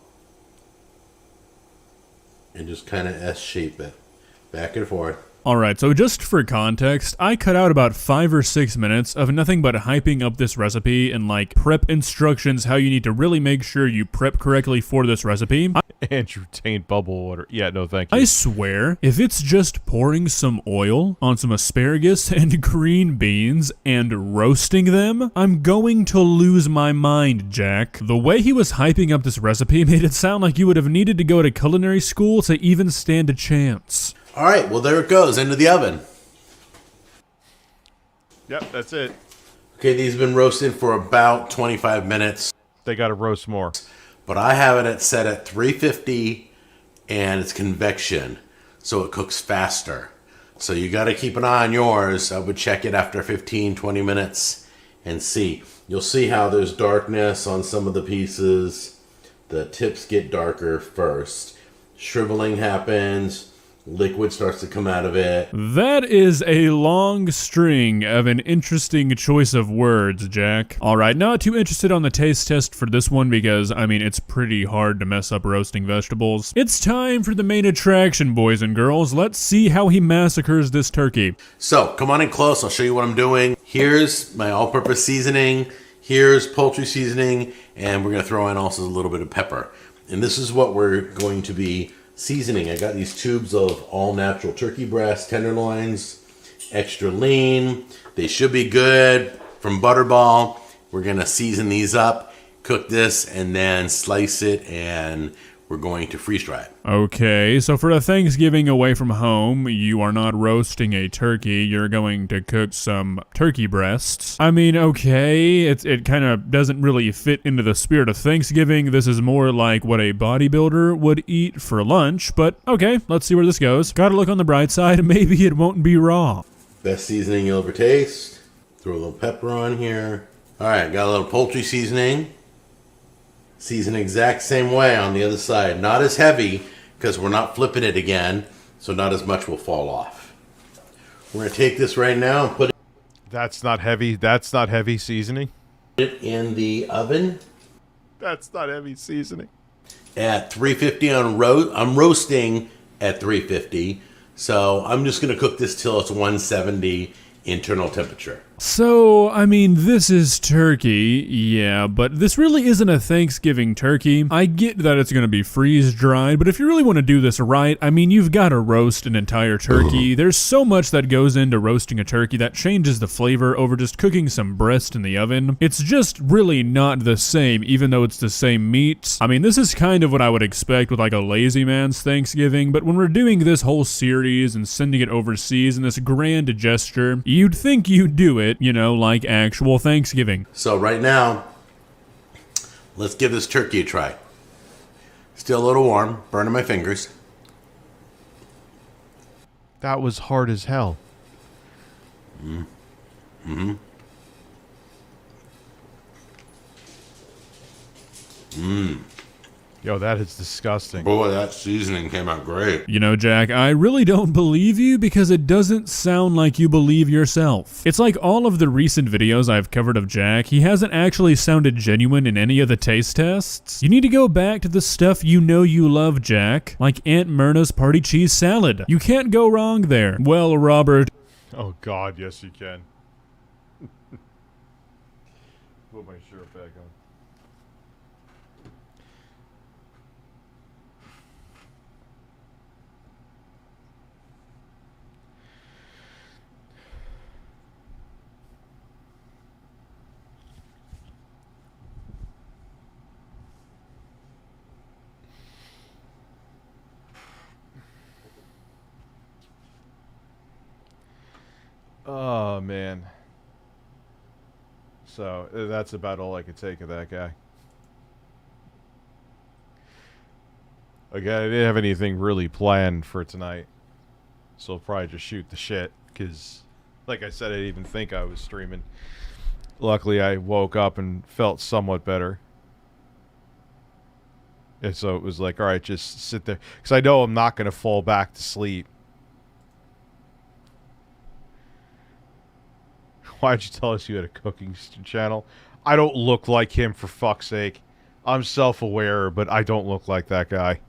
and just kind of S-shape it, back and forth. Alright, so just for context, I cut out about 5 or 6 minutes of nothing but hyping up this recipe and like prep instructions, how you need to really make sure you prep correctly for this recipe. Andrew taint bubble water. Yeah, no thank you. I swear, if it's just pouring some oil on some asparagus and green beans and roasting them, I'm going to lose my mind, Jack. The way he was hyping up this recipe made it sound like you would have needed to go to culinary school to even stand a chance. All right, well, there it goes, into the oven. Yep, that's it. Okay, these have been roasted for about 25 minutes. They got to roast more. But I have it set at 350, and it's convection, so it cooks faster. So you got to keep an eye on yours. I would check it after 15, 20 minutes and see. You'll see how there's darkness on some of the pieces. The tips get darker first. Shriveling happens. Liquid starts to come out of it. That is a long string of an interesting choice of words, Jack. Alright, not too interested on the taste test for this one because, I mean, it's pretty hard to mess up roasting vegetables. It's time for the main attraction, boys and girls. Let's see how he massacres this turkey. So, come on in close. I'll show you what I'm doing. Here's my all-purpose seasoning. Here's poultry seasoning. And we're going to throw in also a little bit of pepper. And this is what we're going to be seasoning. I got these tubes of all-natural turkey breast, tenderloins, extra lean. They should be good from Butterball. We're going to season these up, cook this, and then slice it, and we're going to freeze dry it. Okay, so for a Thanksgiving away from home, you are not roasting a turkey, you're going to cook some turkey breasts. I mean, okay, it kind of doesn't really fit into the spirit of Thanksgiving. This is more like what a bodybuilder would eat for lunch, but okay, let's see where this goes. Gotta look on the bright side, maybe it won't be raw. Best seasoning you'll ever taste. Throw a little pepper on here. All right, got a little poultry seasoning. Season exact same way on the other side. Not as heavy, because we're not flipping it again, so not as much will fall off. We're going to take this right now and put That's not heavy. That's not heavy seasoning. it in the oven That's not heavy seasoning. at 350 on I'm roasting at 350, so I'm just going to cook this till it's 170 internal temperature. So, I mean, this is turkey, yeah, but this really isn't a Thanksgiving turkey. I get that it's going to be freeze-dried, but if you really want to do this right, I mean, you've got to roast an entire turkey. There's so much that goes into roasting a turkey that changes the flavor over just cooking some breast in the oven. It's just really not the same, even though it's the same meat. I mean, this is kind of what I would expect with like a lazy man's Thanksgiving, but when we're doing this whole series and sending it overseas in this grand gesture, you'd think you'd do it, you know, like actual Thanksgiving. So right now, let's give this turkey a try. Still a little warm, burning my fingers. That was hard as hell. Yo, that is disgusting. Boy, that seasoning came out great. You know, Jack, I really don't believe you because it doesn't sound like you believe yourself. It's like all of the recent videos I've covered of Jack, he hasn't actually sounded genuine in any of the taste tests. You need to go back to the stuff you know you love, Jack, like Aunt Myrna's party cheese salad. You can't go wrong there. Well, Robert. Oh God, yes you can. Put my shirt back on. Oh man. So that's about all I could take of that guy. Again, I didn't have anything really planned for tonight, so I'll probably just shoot the shit. Cause, like I said, I didn't even think I was streaming. Luckily, I woke up and felt somewhat better. And so it was like, all right, just sit there, because I know I'm not gonna fall back to sleep. Why'd you tell us you had a cooking channel? I don't look like him, for fuck's sake. I'm self-aware, but I don't look like that guy.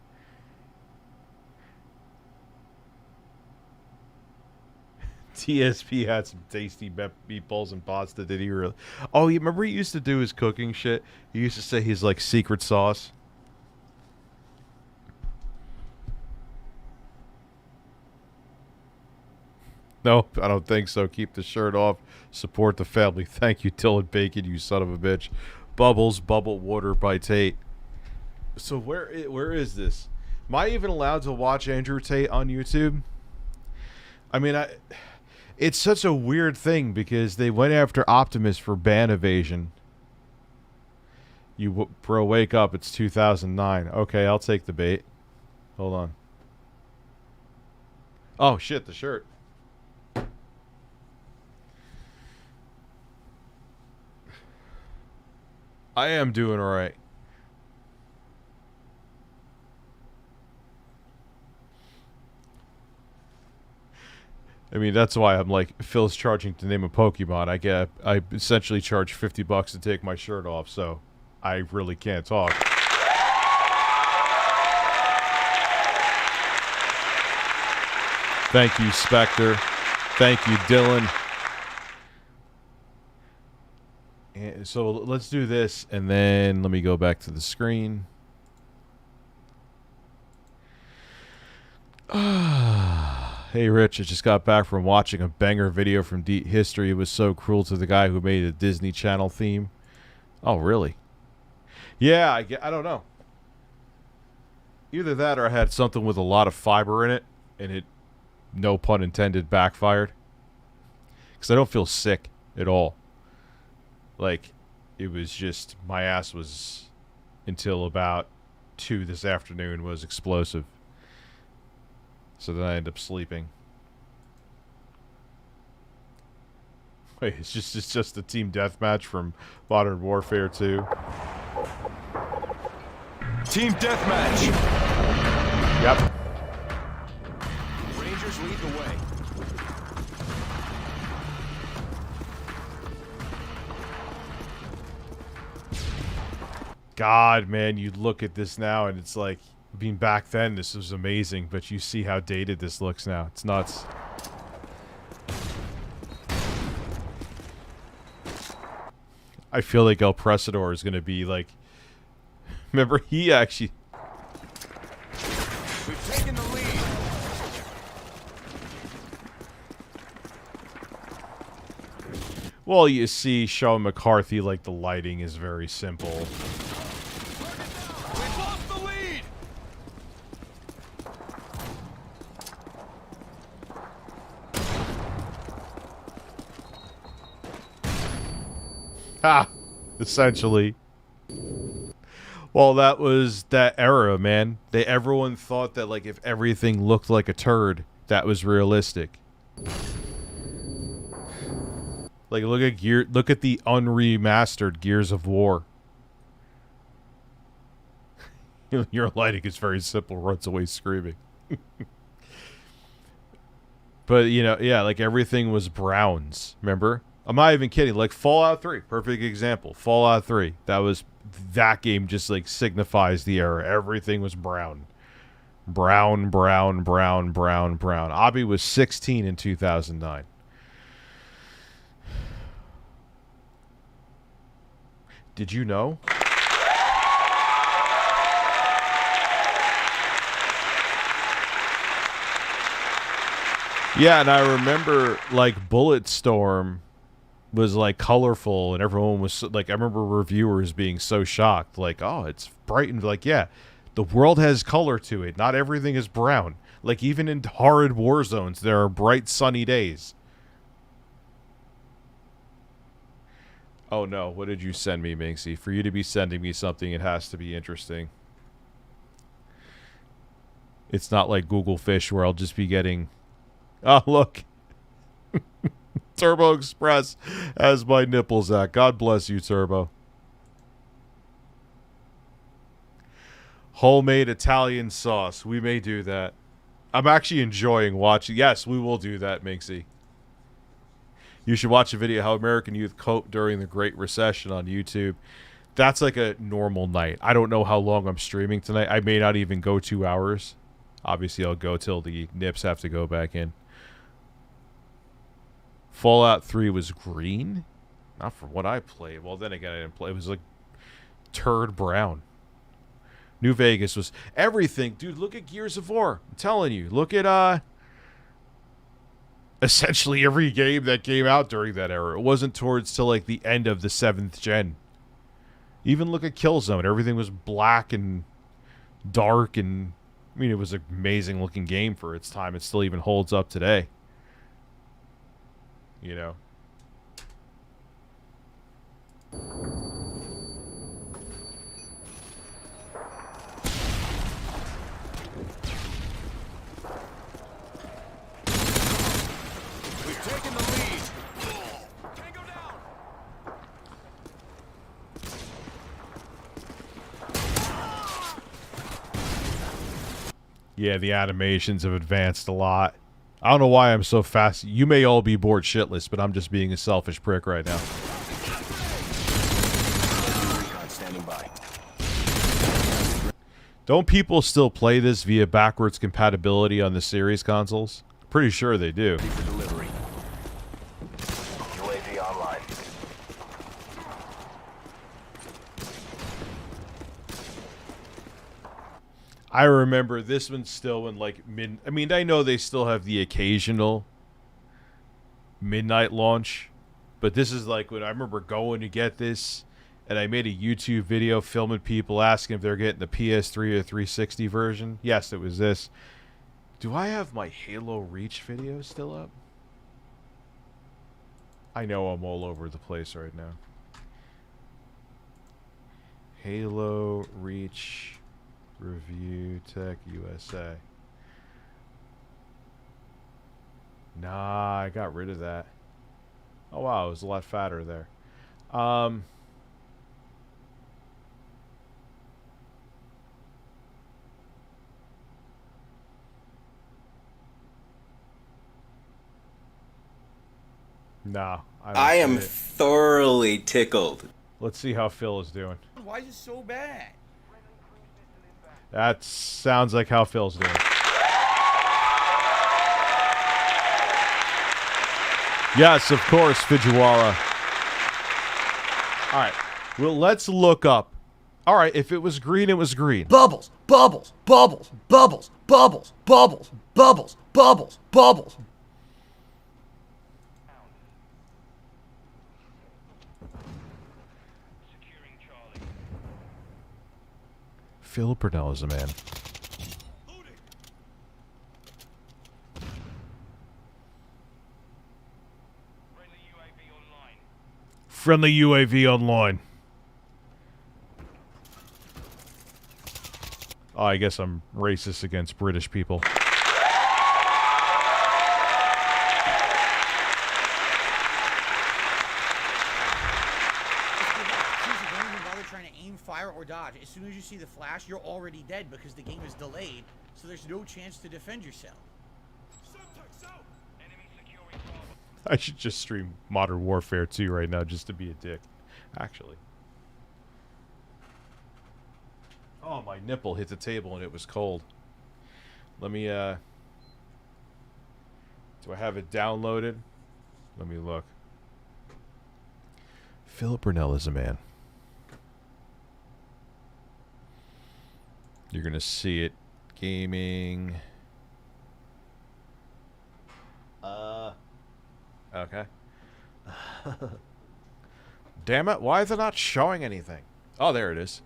TSP had some tasty meatballs and pasta. Did he really? Oh, you remember he used to do his cooking shit? He used to say he's like secret sauce. Nope, I don't think so. Keep the shirt off. Support the family. Thank you, Dylan Bacon, you son of a bitch. Bubbles, Bubble Water by Tate. So where is this? Am I even allowed to watch Andrew Tate on YouTube? I mean, it's such a weird thing because they went after Optimus for ban evasion. Bro, wake up. It's 2009. Okay, I'll take the bait. Hold on. Oh, shit, the shirt. I am doing all right. I mean, that's why I'm like, Phil's charging to name a Pokemon. I essentially charge $50 to take my shirt off, so I really can't talk. Thank you, Spectre. Thank you, Dylan. And so let's do this, and then let me go back to the screen. Hey, Rich, I just got back from watching a banger video from Deep History. It was so cruel to the guy who made a Disney Channel theme. Oh, really? Yeah, I don't know. Either that or I had something with a lot of fiber in it, and it, no pun intended, backfired. Because I don't feel sick at all. Like, it was just, my ass was, until about 2 this afternoon, was explosive. So then I end up sleeping. Wait, it's just a team deathmatch from Modern Warfare 2. Team deathmatch. Yep. Rangers lead the way. God, man, you look at this now and it's like, being back then, this was amazing, but you see how dated this looks now. It's nuts. I feel like El Presador is going to be like... Remember, he actually... We've taken the lead. Well, you see Sean McCarthy, like, the lighting is very simple. We've lost the lead. Ha! Essentially. Well, that was that era, man. Everyone thought that, like, if everything looked like a turd, that was realistic. Like, look at the unremastered Gears of War. Your lighting is very simple, runs away screaming. But, you know, yeah, like, everything was browns, remember? I'm not even kidding. Like, Fallout 3, perfect example. Fallout 3, that game just, like, signifies the era. Everything was brown. Brown, brown, brown, brown, brown. Abby was 16 in 2009. Did you know? Yeah, and I remember, like, Bulletstorm was, like, colorful, and everyone was, like, I remember reviewers being so shocked, like, oh, it's bright, and, like, yeah, the world has color to it. Not everything is brown. Like, even in horrid war zones, there are bright, sunny days. Oh, no, what did you send me, Minxy? For you to be sending me something, it has to be interesting. It's not like Google Fish, where I'll just be getting... Oh, look. Turbo Express has my nipples at. God bless you, Turbo. Homemade Italian sauce. We may do that. I'm actually enjoying watching. Yes, we will do that, Minxy. You should watch a video how American youth coped during the Great Recession on YouTube. That's like a normal night. I don't know how long I'm streaming tonight. I may not even go 2 hours. Obviously, I'll go till the nips have to go back in. Fallout 3 was green? Not from what I played. Well, then again, I didn't play. It was like turd brown. New Vegas was everything. Dude, look at Gears of War. I'm telling you. Look at, essentially every game that came out during that era. It wasn't towards till like the end of the 7th gen. Even look at Killzone. Everything was black and dark, and I mean, it was an amazing looking game for its time. It still even holds up today. You know. We've taken the lead. Tango down. Yeah, the animations have advanced a lot. I don't know why I'm so fast. You may all be bored shitless, but I'm just being a selfish prick right now. Standing by. Don't people still play this via backwards compatibility on the series consoles? Pretty sure they do. For delivery. UAV online. I remember this one's still in like I mean, I know they still have the occasional midnight launch, but this is like when I remember going to get this, and I made a YouTube video filming people asking if they're getting the PS3 or 360 version. Yes, it was this. Do I have my Halo Reach video still up? I know I'm all over the place right now. Halo Reach ReviewTechUSA. Nah, I got rid of that. Oh wow, it was a lot fatter there. Nah, I am thoroughly tickled. Let's see how Phil is doing. Why is it so bad? That sounds like how Phil's doing. Yes, of course, Fijiwara. Alright, well, let's look up. Alright, if it was green, it was green. Bubbles, bubbles, bubbles, bubbles, bubbles, bubbles, bubbles, bubbles, bubbles. Phil Purnell is a man. Friendly UAV online. Oh, I guess I'm racist against British people. Fire or dodge. As soon as you see the flash, you're already dead because the game is delayed, so there's no chance to defend yourself. I should just stream Modern Warfare 2 right now just to be a dick. Actually. Oh, my nipple hit the table and it was cold. Let me, do I have it downloaded? Let me look. Philip Burnell is a man. You're gonna see it. Gaming. Okay. Damn it, why is it not showing anything? Oh, there it is.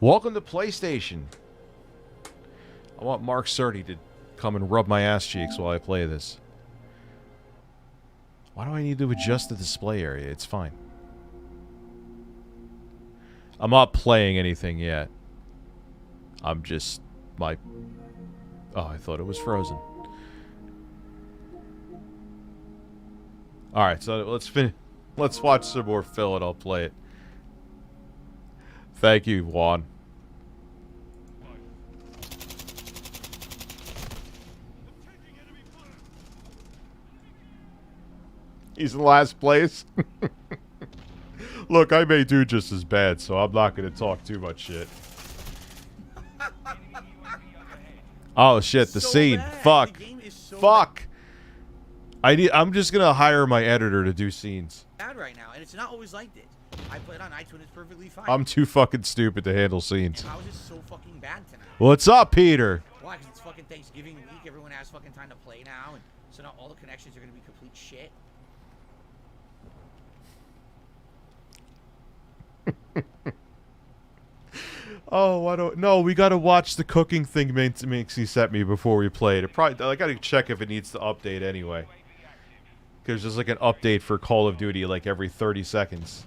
Welcome to PlayStation. I want Mark Cerny to come and rub my ass cheeks while I play this. Why do I need to adjust the display area? It's fine. I'm not playing anything yet. I'm just... Oh, I thought it was frozen. Alright, so let's watch some more Phil and I'll play it. Thank you, Juan. He's in last place. Look, I may do just as bad, so I'm not going to talk too much shit. Oh shit, the scene. Fuck. Fuck. I'm just gonna hire my editor to do scenes. Bad right now, and it's not always like this. I play it on iTunes, it's perfectly fine. I'm too fucking stupid to handle scenes. How is it so fucking bad tonight? What's up, Peter? Why? Because it's fucking Thanksgiving week. Everyone has fucking time to play now, and so now all the connections are gonna be complete shit. Oh, I don't know. We gotta watch the cooking thing Minxy sent me before we played. It probably I gotta check if it needs to update anyway. Because there's like an update for Call of Duty like every 30 seconds.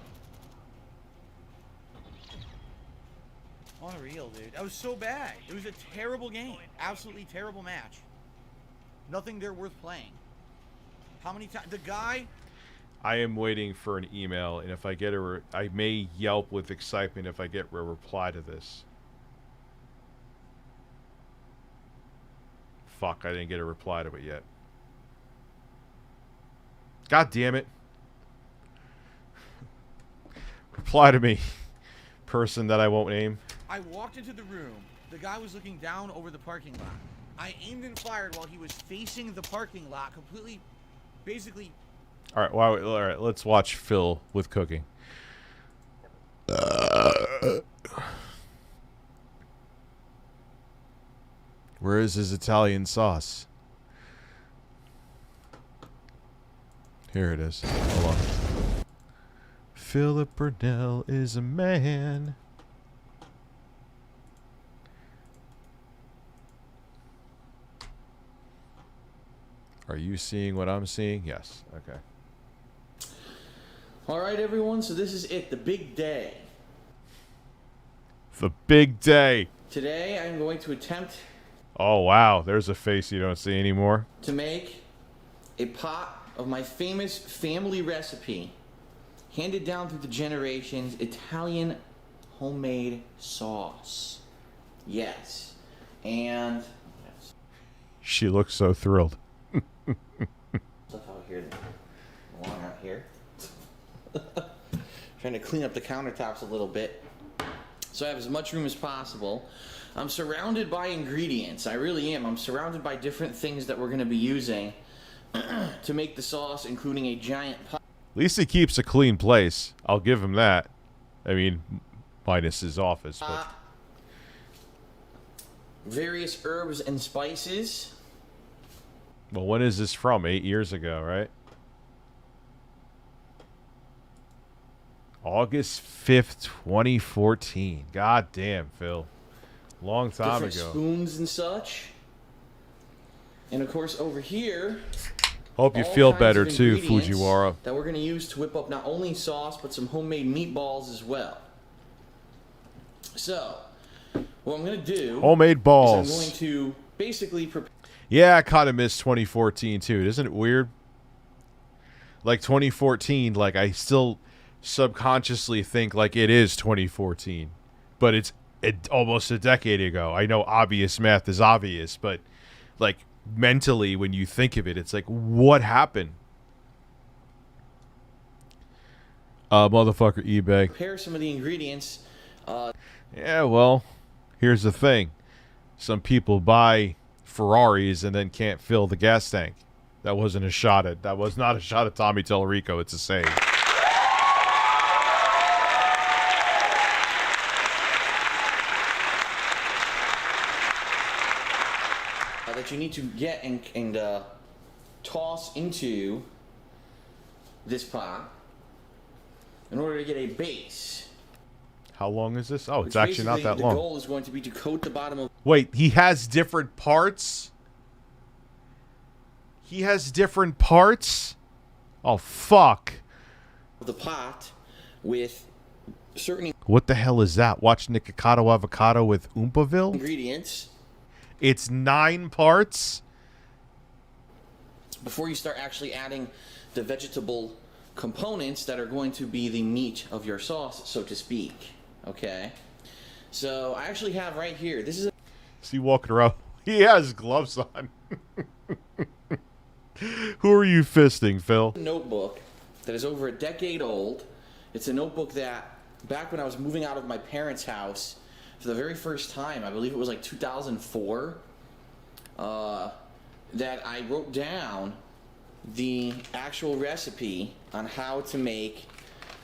Unreal, dude. That was so bad. It was a terrible game. Absolutely terrible match. Nothing there worth playing. How many times? The guy... I am waiting for an email, and if I get I may yelp with excitement if I get a reply to this. Fuck, I didn't get a reply to it yet. God damn it. Reply to me, person that I won't name. I walked into the room. The guy was looking down over the parking lot. I aimed and fired while he was facing the parking lot, completely, basically... All right, well, all right. Let's watch Phil with cooking. Where is his Italian sauce? Here it is. Hold on. Philip Burnell is a man. Are you seeing what I'm seeing? Yes. Okay. All right, everyone. So this is it, the big day. The big day. Today, I'm going to attempt Oh, wow. There's a face you don't see anymore. to make a pot of my famous family recipe, handed down through the generations, Italian homemade sauce. Yes. And yes. She looks so thrilled. Stuff out here, along out here. Trying to clean up the countertops a little bit, so I have as much room as possible. I'm surrounded by ingredients. I really am. I'm surrounded by different things that we're going to be using to make the sauce, including a giant pot. At least he keeps a clean place. I'll give him that. I mean, minus his office. But. Various herbs and spices. Well, when is this from? 8 years ago, right? August 5th, 2014. God damn, Phil. Long time Different ago. Spoons and such. And of course, over here, Hope you all feel kinds better of too, ingredients Fujiwara. that we're going to use to whip up not only sauce, but some homemade meatballs as well. So, what I'm going to do... Homemade balls. Is I'm going to basically prepare... Yeah, I kind of missed 2014 too. Isn't it weird? Like 2014, like I still subconsciously think like it is 2014, but it's almost a decade ago. I know obvious math is obvious, but like mentally when you think of it, it's like, what happened? Motherfucker eBay. Prepare some of the ingredients. Yeah, well, here's the thing. Some people buy Ferraris and then can't fill the gas tank. That wasn't a shot at... That was not a shot at Tommy Tellerico. It's a saying. That you need to get and toss into this pot in order to get a base. How long is this? Oh, it's Which actually not that the long. The goal is going to be to coat the bottom of... Wait, he has different parts? He has different parts? Oh, fuck. The pot with certain What the hell is that? Watch Nikocado Avocado with Oompaville? ingredients It's 9 parts? before you start actually adding the vegetable components that are going to be the meat of your sauce, so to speak. Okay? So I actually have right here, this is a... Is he walking around? He has gloves on. Who are you fisting, Phil? notebook that is over a decade old. It's a notebook that back when I was moving out of my parents' house for the very first time, I believe it was like 2004, that I wrote down the actual recipe on how to make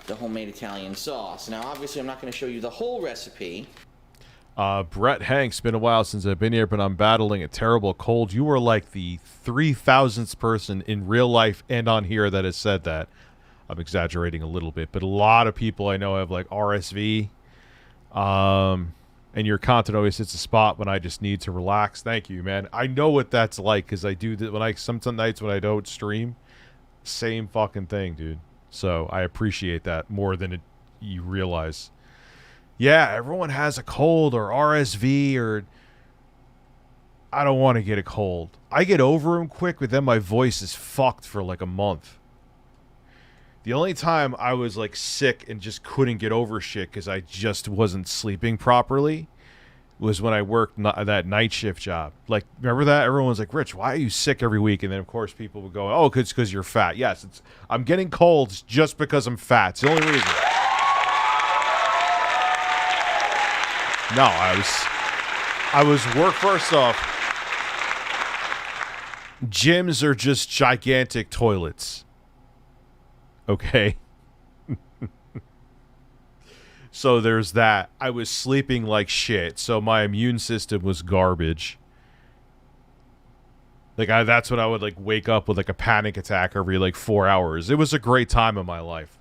the homemade Italian sauce. Now, obviously, I'm not going to show you the whole recipe. Brett Hanks, been a while since I've been here, but I'm battling a terrible cold. You are like the 3,000th person in real life and on here that has said that. I'm exaggerating a little bit, but a lot of people I know have like RSV. And your content always hits a spot when I just need to relax. Thank you, man. I know what that's like because I do that when some nights when I don't stream. Same fucking thing, dude. So I appreciate that more than you realize. Yeah, everyone has a cold or RSV or... I don't want to get a cold. I get over them quick, but then my voice is fucked for like a month. The only time I was like sick and just couldn't get over shit because I just wasn't sleeping properly was when I worked that night shift job. Like, remember that? Everyone's like, Rich, why are you sick every week? And then, of course, people would go, oh, it's because you're fat. Yes, I'm getting colds just because I'm fat. It's the only reason. No, first off, gyms are just gigantic toilets. Okay. So there's that. I was sleeping like shit, so my immune system was garbage. Like that's when I would like wake up with like a panic attack every like 4 hours. It was a great time in my life.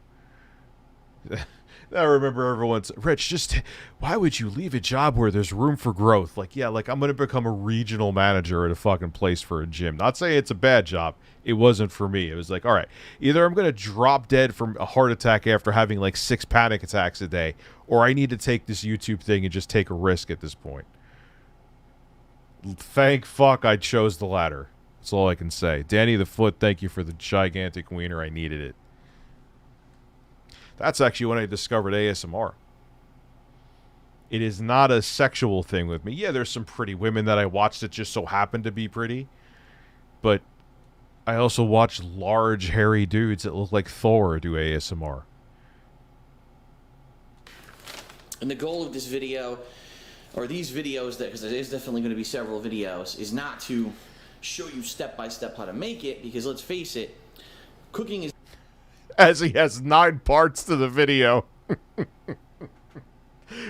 I remember everyone's, Rich, why would you leave a job where there's room for growth? Like, yeah, like I'm going to become a regional manager at a fucking place for a gym. Not saying it's a bad job. It wasn't for me. It was like, all right, either I'm going to drop dead from a heart attack after having like 6 panic attacks a day, or I need to take this YouTube thing and just take a risk at this point. Thank fuck I chose the latter. That's all I can say. Danny the Foot, thank you for the gigantic wiener. I needed it. That's actually when I discovered ASMR. It is not a sexual thing with me. Yeah, there's some pretty women that I watch that just so happen to be pretty. But I also watch large, hairy dudes that look like Thor do ASMR. And the goal of this video, or these videos, because there is definitely going to be several videos, is not to show you step by step how to make it, because let's face it, cooking is... As he has 9 parts to the video.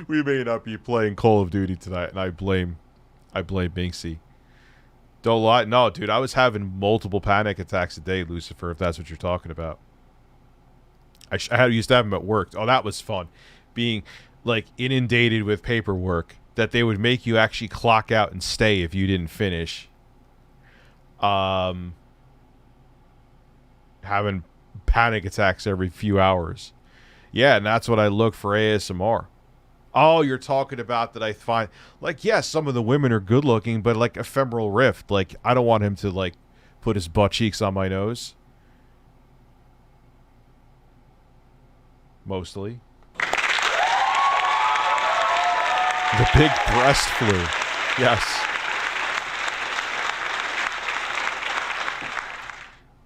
We may not be playing Call of Duty tonight, and I blame Minxy. Don't lie. No, dude, I was having multiple panic attacks a day, Lucifer, if that's what you're talking about. I used to have them at work. Oh, that was fun. Being, like, inundated with paperwork that they would make you actually clock out and stay if you didn't finish. Having panic attacks every few hours. Yeah, and that's what I look for ASMR. Oh, you're talking about that I find... Like, yes, some of the women are good looking, but like Ephemeral Rift, like, I don't want him to, like, put his butt cheeks on my nose. Mostly. The big breast flu. Yes.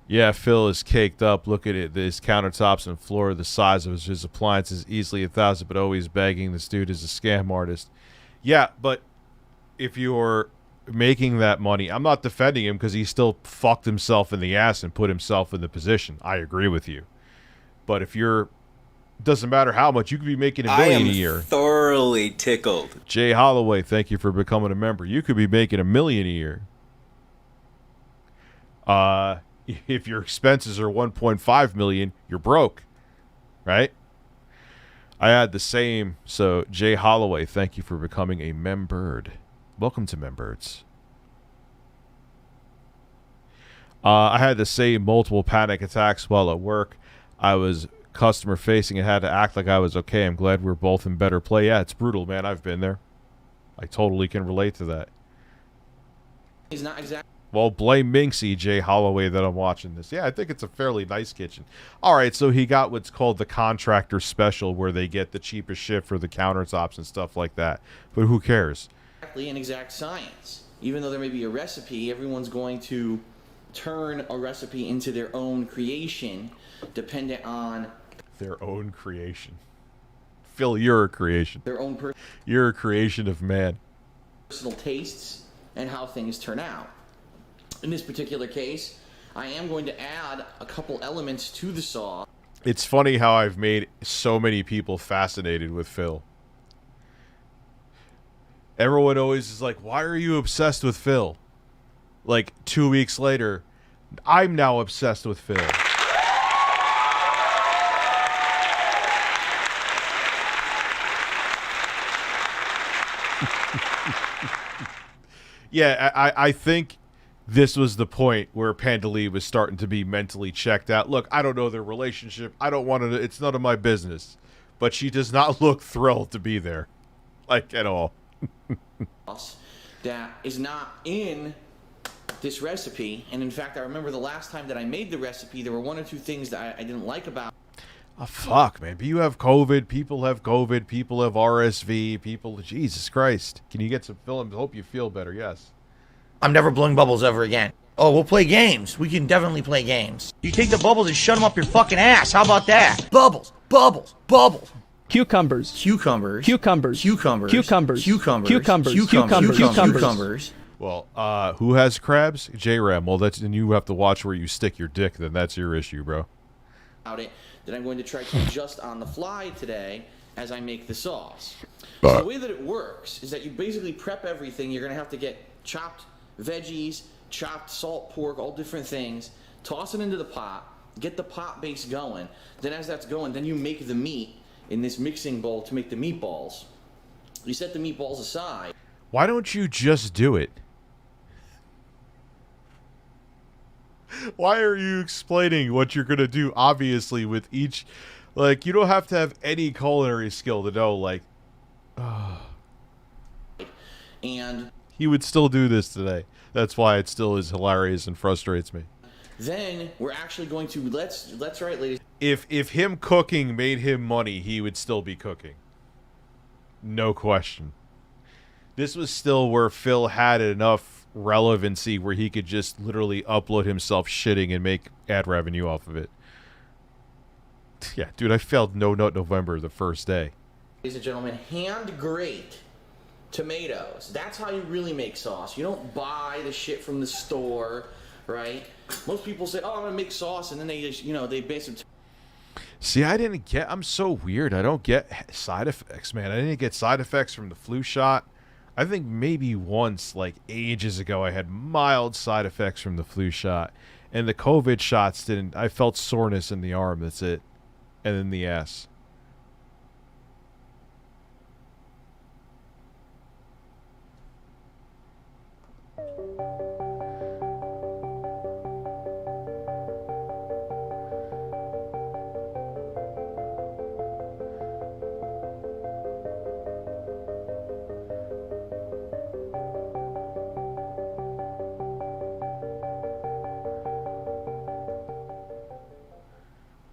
Yeah, Phil is caked up. Look at it. His countertops and floor are the size of his appliances. Easily 1,000, but always begging. This dude is a scam artist. Yeah, but if you're making that money, I'm not defending him because he still fucked himself in the ass and put himself in the position. I agree with you. But if you're... Doesn't matter how much. You could be making $1 million a year. I am thoroughly tickled. Jay Holloway, thank you for becoming a member. You could be making $1 million a year. If your expenses are $1.5 million, you're broke, right? I had the same. So Jay Holloway, thank you for becoming a membird. Welcome to membirds. I had the same multiple panic attacks while at work. I was customer facing and had to act like I was okay. I'm glad we're both in better play. Yeah, it's brutal, man. I've been there. I totally can relate to that. He's not exactly... Well, blame Minxy, Jay Holloway, that I'm watching this. Yeah, I think it's a fairly nice kitchen. All right, so he got what's called the contractor special, where they get the cheapest shit for the countertops and stuff like that. But who cares? Exactly an exact science. Even though there may be a recipe, everyone's going to turn a recipe into their own creation, dependent on... Their own creation. Phil, you're a creation. Their own You're a creation of man. Personal tastes and how things turn out. In this particular case, I am going to add a couple elements to the sauce. It's funny how I've made so many people fascinated with Phil. Everyone always is like, why are you obsessed with Phil? Like, 2 weeks later, I'm now obsessed with Phil. Yeah, I think this was the point where Pandali was starting to be mentally checked out. Look, I don't know their relationship. I don't want to. It's none of my business. But she does not look thrilled to be there, like, at all. That is not in this recipe. And in fact, I remember the last time that I made the recipe, there were one or two things that I didn't like about. Oh, fuck, man. You have COVID. People have COVID. People have RSV. People, Jesus Christ. Can you get some film? I hope you feel better. Yes. I'm never blowing bubbles ever again. Oh, we'll play games. We can definitely play games. You take the bubbles and shut them up your fucking ass. How about that? Bubbles, bubbles, bubbles. Cucumbers. Cucumbers. Cucumbers. Cucumbers. Cucumbers. Cucumbers. Cucumbers. Cucumbers. Cucumbers. Cucumbers. Well, who has crabs? J-Ram. Well, then you have to watch where you stick your dick. Then that's your issue, bro. About it that I'm going to try to adjust on the fly today as I make the sauce. So the way that it works is that you basically prep everything. You're going to have to get chopped veggies, chopped salt pork, all different things, toss it into the pot, get the pot base going. Then as that's going, then you make the meat in this mixing bowl to make the meatballs. You set the meatballs aside. Why don't you just do it? Why are you explaining what you're going to do, obviously, with each... Like, you don't have to have any culinary skill to know, like... And... He would still do this today. That's why it still is hilarious and frustrates me. Then we're actually going to... Let's right, ladies. If him cooking made him money, he would still be cooking. No question. This was still where Phil had enough relevancy where he could just literally upload himself shitting and make ad revenue off of it. Yeah, dude, I failed No Nut November the first day. Ladies and gentlemen, hand grate tomatoes. That's how you really make sauce. You don't buy the shit from the store, right? Most people say, oh, I'm gonna make sauce, and then they just, they base some... See, I'm so weird. I don't get side effects, man. I didn't get side effects from the flu shot. I think maybe once, like ages ago, I had mild side effects from the flu shot. And the COVID shots didn't. I felt soreness in the arm, that's it. And in the ass.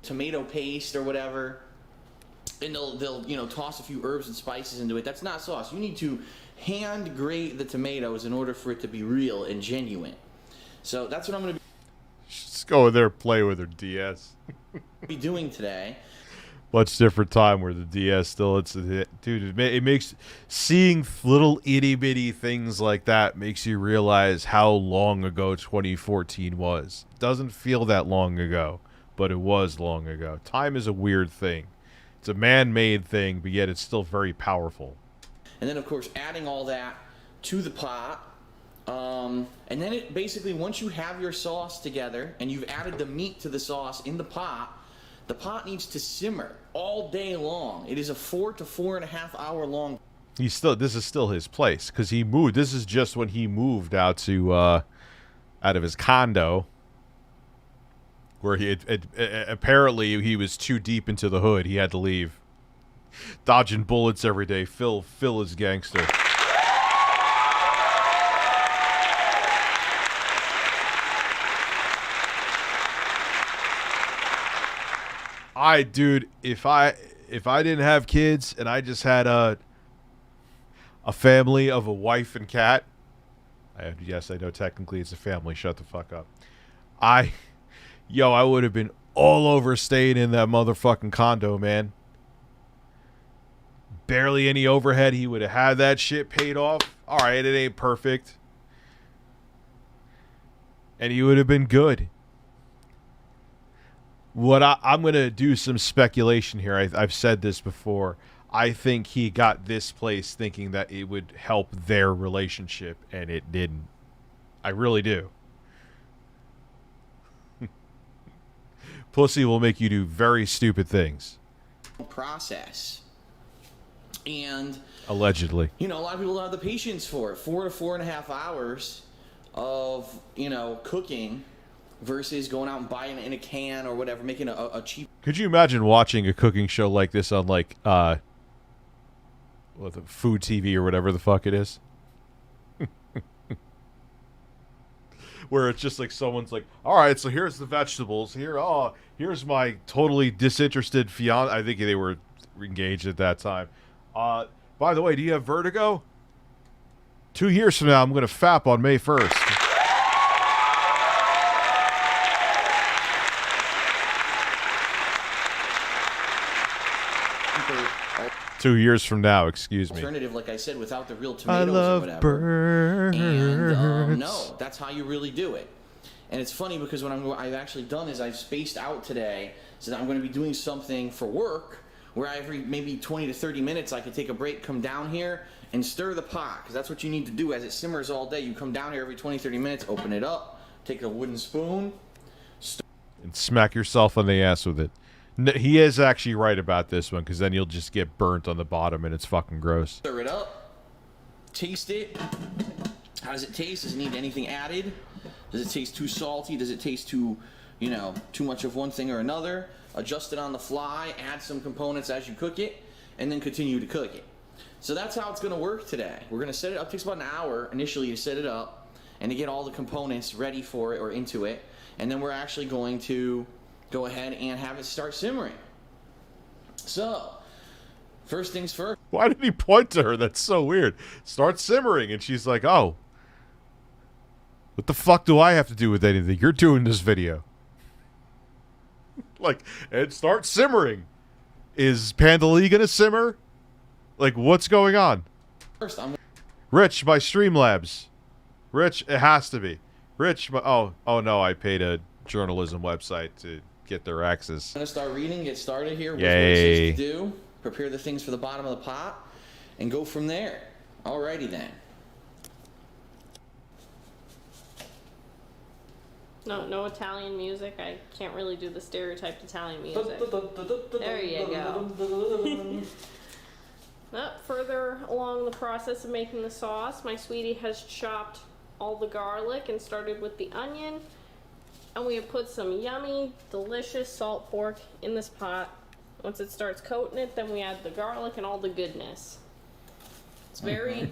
Tomato paste or whatever, and they'll toss a few herbs and spices into it. That's not sauce. You need to hand grate the tomatoes in order for it to be real and genuine. So that's what I'm going to Just go in there and play with her DS. be doing today. Much different time where the DS still, it's a hit. Dude, it makes, seeing little itty bitty things like that makes you realize how long ago 2014 was. Doesn't feel that long ago, but it was long ago. Time is a weird thing. It's a man-made thing, but yet it's still very powerful. And then, of course, adding all that to the pot. And then it basically, once you have your sauce together and you've added the meat to the sauce in the pot needs to simmer all day long. It is a 4 to 4.5 hour long. This is still his place, because he moved. This is just when he moved out of his condo, where apparently he was too deep into the hood. He had to leave. Dodging bullets every day. Phil is gangster. Dude, if I didn't have kids and I just had a family of a wife and cat, yes, I know technically it's a family. Shut the fuck up. I would have been all over staying in that motherfucking condo, man. Barely any overhead. He would have had that shit paid off. All right, it ain't perfect. And he would have been good. What I'm going to do some speculation here. I've said this before. I think he got this place thinking that it would help their relationship, and it didn't. I really do. Pussy will make you do very stupid things. Process. And allegedly, you know, a lot of people don't have the patience for it. 4 to 4.5 hours of, you know, cooking versus going out and buying it in a can or whatever, making a cheap. Could you imagine watching a cooking show like this on like what, the food TV or whatever the fuck it is? Where it's just like someone's like, all right, so here's the vegetables. Here's my totally disinterested fiance. I think they were engaged at that time. By the way, do you have vertigo? 2 years from now, I'm going to fap on May 1st. 2 years from now, excuse me. Alternative, like I said, without the real tomatoes I love or whatever. birds. And no, that's how you really do it. And it's funny because what I've actually done is I've spaced out today, so that I'm going to be doing something for work where every maybe 20 to 30 minutes I could take a break, come down here, and stir the pot, because that's what you need to do as it simmers all day. You come down here every 20, 30 minutes, open it up, take a wooden spoon, and smack yourself on the ass with it. He is actually right about this one, because then you'll just get burnt on the bottom, and it's fucking gross. Stir it up, taste it. How does it taste? Does it need anything added? Does it taste too salty? Does it taste too, you know, too much of one thing or another? Adjust it on the fly, add some components as you cook it, and then continue to cook it. So that's how it's going to work today. We're going to set it up. It takes about an hour initially to set it up and to get all the components ready for it or into it. And then we're actually going to go ahead and have it start simmering. So, first things first. Why did he point to her? That's so weird. Start simmering, and she's like, oh. What the fuck do I have to do with anything? You're doing this video. Like, and start simmering. Is Panda Lee gonna simmer? Like, what's going on? First, Rich, my StreamLabs. Rich, it has to be. Rich, my, oh no, I paid a journalism website to get their access. I'm going to start reading, get started here. What Yay. it says to do. Prepare the things for the bottom of the pot, and go from there. Alrighty then. No Italian music. I can't really do the stereotyped Italian music. There you go. Further along the process of making the sauce, my sweetie has chopped all the garlic and started with the onion. And we have put some yummy, delicious salt pork in this pot. Once it starts coating it, then we add the garlic and all the goodness. It's very...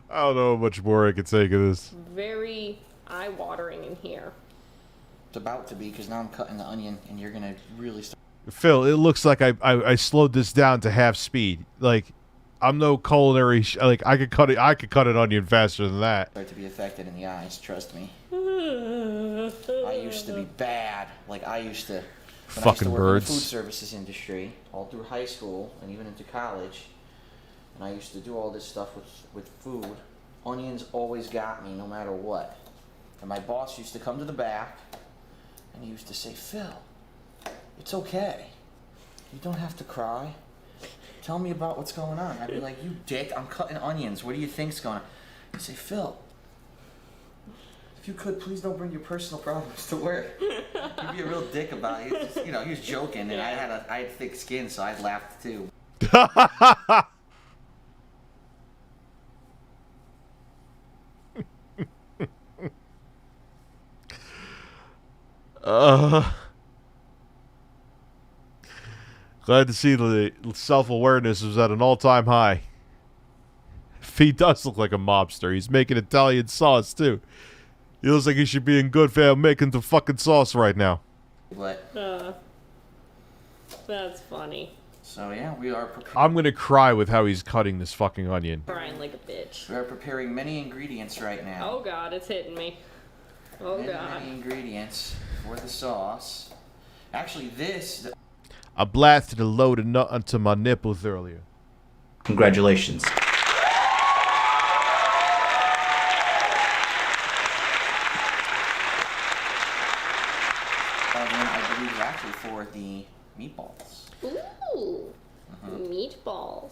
I don't know how much more I can take of this. very eye-watering in here. It's about to be, because now I'm cutting the onion, and you're going to really start... Phil, it looks like I slowed this down to half speed. Like, I'm no culinary... like, I could cut an onion faster than that. Start to be affected in the eyes, trust me. I used to be bad. Like, I used to... When I used to work in the food services industry, all through high school, and even into college, and I used to do all this stuff with food, onions always got me, no matter what. And my boss used to come to the back, and he used to say, Phil, it's okay. You don't have to cry. Tell me about what's going on. I'd be like, you dick, I'm cutting onions. What do you think's going on? He'd say, Phil, if you could, please don't bring your personal problems to work. He'd be a real dick about it. Just, you know, he was joking, and I had thick skin, so I laughed too. Glad to see the self-awareness was at an all-time high. He does look like a mobster. He's making Italian sauce, too. He looks like he should be in good fam making the fucking sauce right now. What? That's funny. So, yeah, we are preparing... I'm gonna cry with how he's cutting this fucking onion. Crying like a bitch. We are preparing many ingredients right now. Oh, God, it's hitting me. Oh, God. Many ingredients for the sauce. Actually, this... I blasted a load of nut onto my nipples earlier. Congratulations. Then I believe is actually for the meatballs. Ooh, meatballs.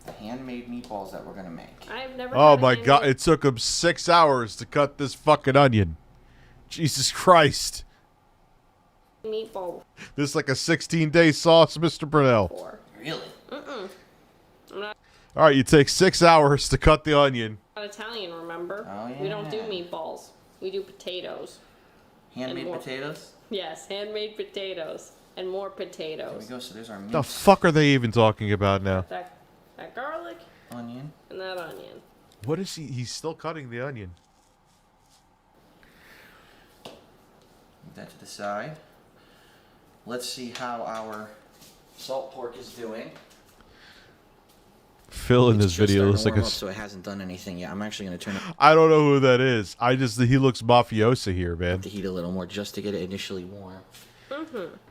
The handmade meatballs that we're gonna make. I've never. Oh had a my handmade- god, it took him 6 hours to cut this fucking onion. Jesus Christ. Meatball. This is like a 16-day sauce, Mr. Brunel. For. Really? I'm not Alright, you take 6 hours to cut the onion. Italian, remember? Oh, We don't do yeah. meatballs. We do potatoes. Handmade more. potatoes? Yes, handmade potatoes. And more There we potatoes. go. So there's our The meat, fuck are they even talking about now? That garlic onion. and that onion. What is he? He's still cutting the onion. Move that to the side. Let's see how our salt pork is doing. Phil in It's this just video starting looks to like a... warm up, so it hasn't done anything yet. I'm actually going to turn I don't know who that is. He looks mafiosa here, man. up the heat a little more just to get it initially warm.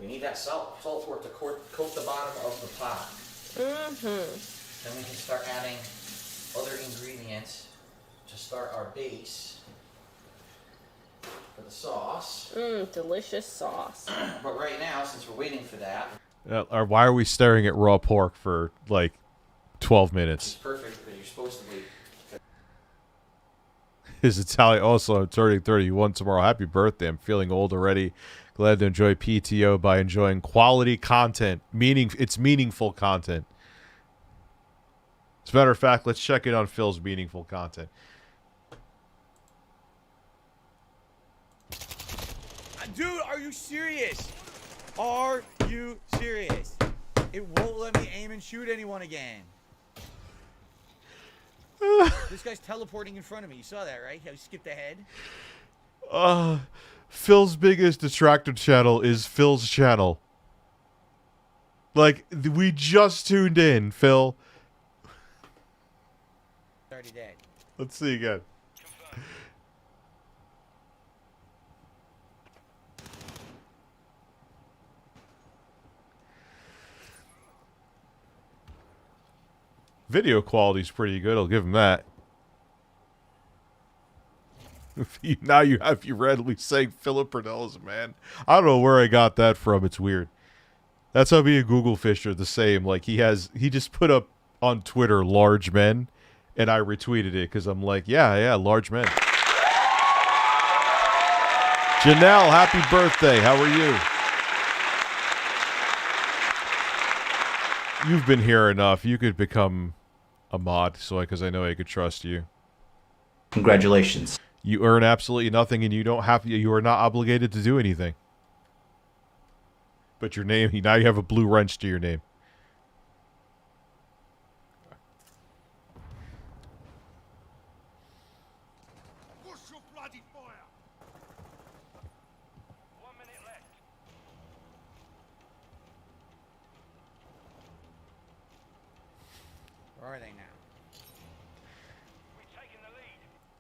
We need that salt pork to coat the bottom of the pot. Then we can start adding other ingredients to start our base for the sauce. Delicious sauce. But right now, since we're waiting for that, Or why are we staring at raw pork for like 12 minutes? it's perfect because you're supposed to wait. His Italian. Also, I'm turning 31 tomorrow. Happy birthday. I'm feeling old already. Glad to enjoy PTO by enjoying quality content. It's meaningful content. As a matter of fact, let's check in on Phil's meaningful content. Dude, are you serious? Are you serious? It won't let me aim and shoot anyone again. This guy's teleporting in front of me. You saw that, right? How he skipped ahead? Phil's biggest distracted channel is Phil's channel. Like, we just tuned in, Phil. Already dead. Let's see again. Video quality's pretty good, I'll give him that. Now you have you randomly saying Philip Purnell is a man. I don't know where I got that from, it's weird. That's how me and Google Fish are the same. Like, he just put up on Twitter large men, and I retweeted it because I'm like, yeah, large men. Janelle, happy birthday. How are you? You've been here enough. You could become a mod, so because I know I could trust you. Congratulations. You earn absolutely nothing, and you are not obligated to do anything. But your name, now you have a blue wrench to your name. Push your bloody fire! 1 minute left. Where are they now? We're taking the lead.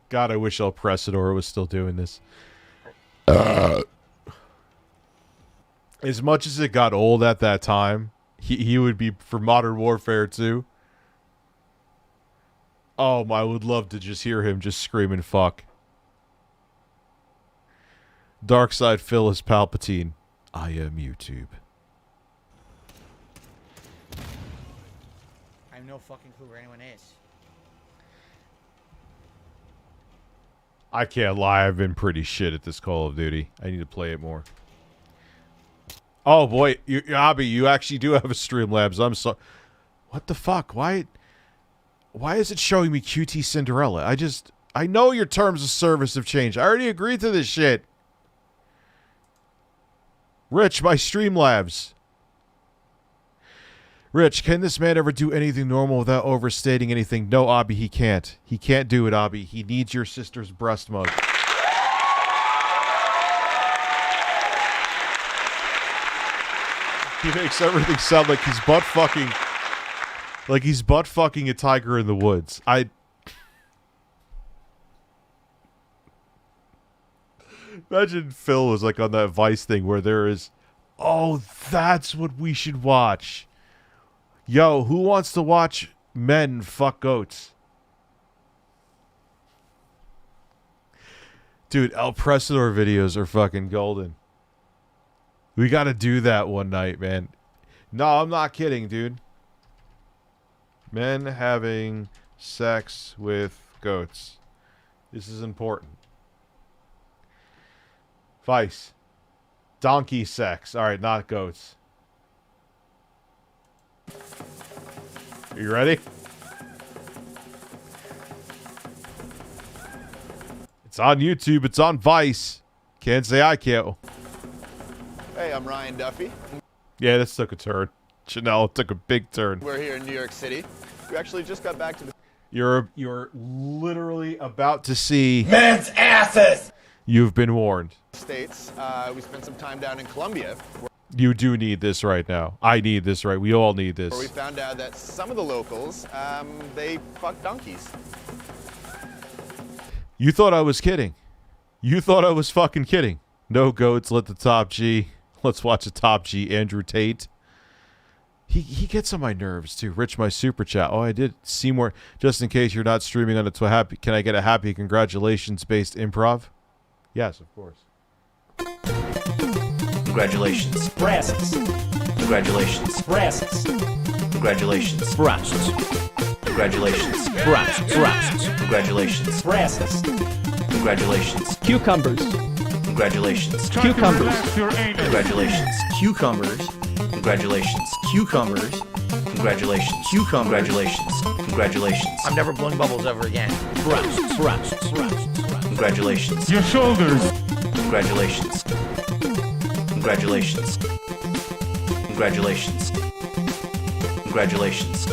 God, I wish El Presador was still doing this. As much as it got old at that time, he would be for Modern Warfare 2. Oh, I would love to just hear him just screaming fuck. Darkside Phil is Palpatine. I am YouTube. I have no fucking clue where anyone is. I can't lie, I've been pretty shit at this Call of Duty. I need to play it more. Oh boy, Abby, you actually do have a StreamLabs. I'm so... What the fuck? Why is it showing me QT Cinderella? I know your terms of service have changed. I already agreed to this shit. Rich, my StreamLabs. Rich, can this man ever do anything normal without overstating anything? No, Abby, he can't. He can't do it, Abby. He needs your sister's breast mug. He makes everything sound like he's butt fucking... Like he's butt fucking a tiger in the woods. Imagine Phil was like on that Vice thing where there is... Oh, that's what we should watch. Yo, who wants to watch men fuck goats? Dude, El Presador videos are fucking golden. We got to do that one night, man. No, I'm not kidding, dude. Men having sex with goats. This is important. Vice. Donkey sex. All right, not goats. Are you ready? It's on YouTube. It's on Vice. Can't say I can't. Hey, I'm Ryan Duffy. Yeah, this took a turn. Chanel took a big turn. We're here in New York City. We actually just got back to the... You're literally about to see... Men's asses! You've been warned. States. We spent some time down in Colombia. You do need this right now. I need this right. We all need this. Where we found out that some of the locals, they fuck donkeys. You thought I was kidding. You thought I was fucking kidding. No goats, let the top G. Let's watch the top G, Andrew Tate. He gets on my nerves too. Rich, my super chat. Oh, I did. Seymour, just in case you're not streaming on the happy, can I get a happy congratulations based improv? Yes, of course. Congratulations. Breasts. Congratulations. Breasts. Congratulations. Breasts. Congratulations. Breasts. Breasts. Congratulations. Breasts. Congratulations. Cucumbers. Congratulations. Cucumbers. Congratulations. Cucumbers. Congratulations. Cucumbers. Congratulations. Cucumbers. Congratulations. I'm never blowing bubbles ever again. Breasts. Breasts. Breasts. Congratulations. Your shoulders. Congratulations. Congratulations. Congratulations. Congratulations.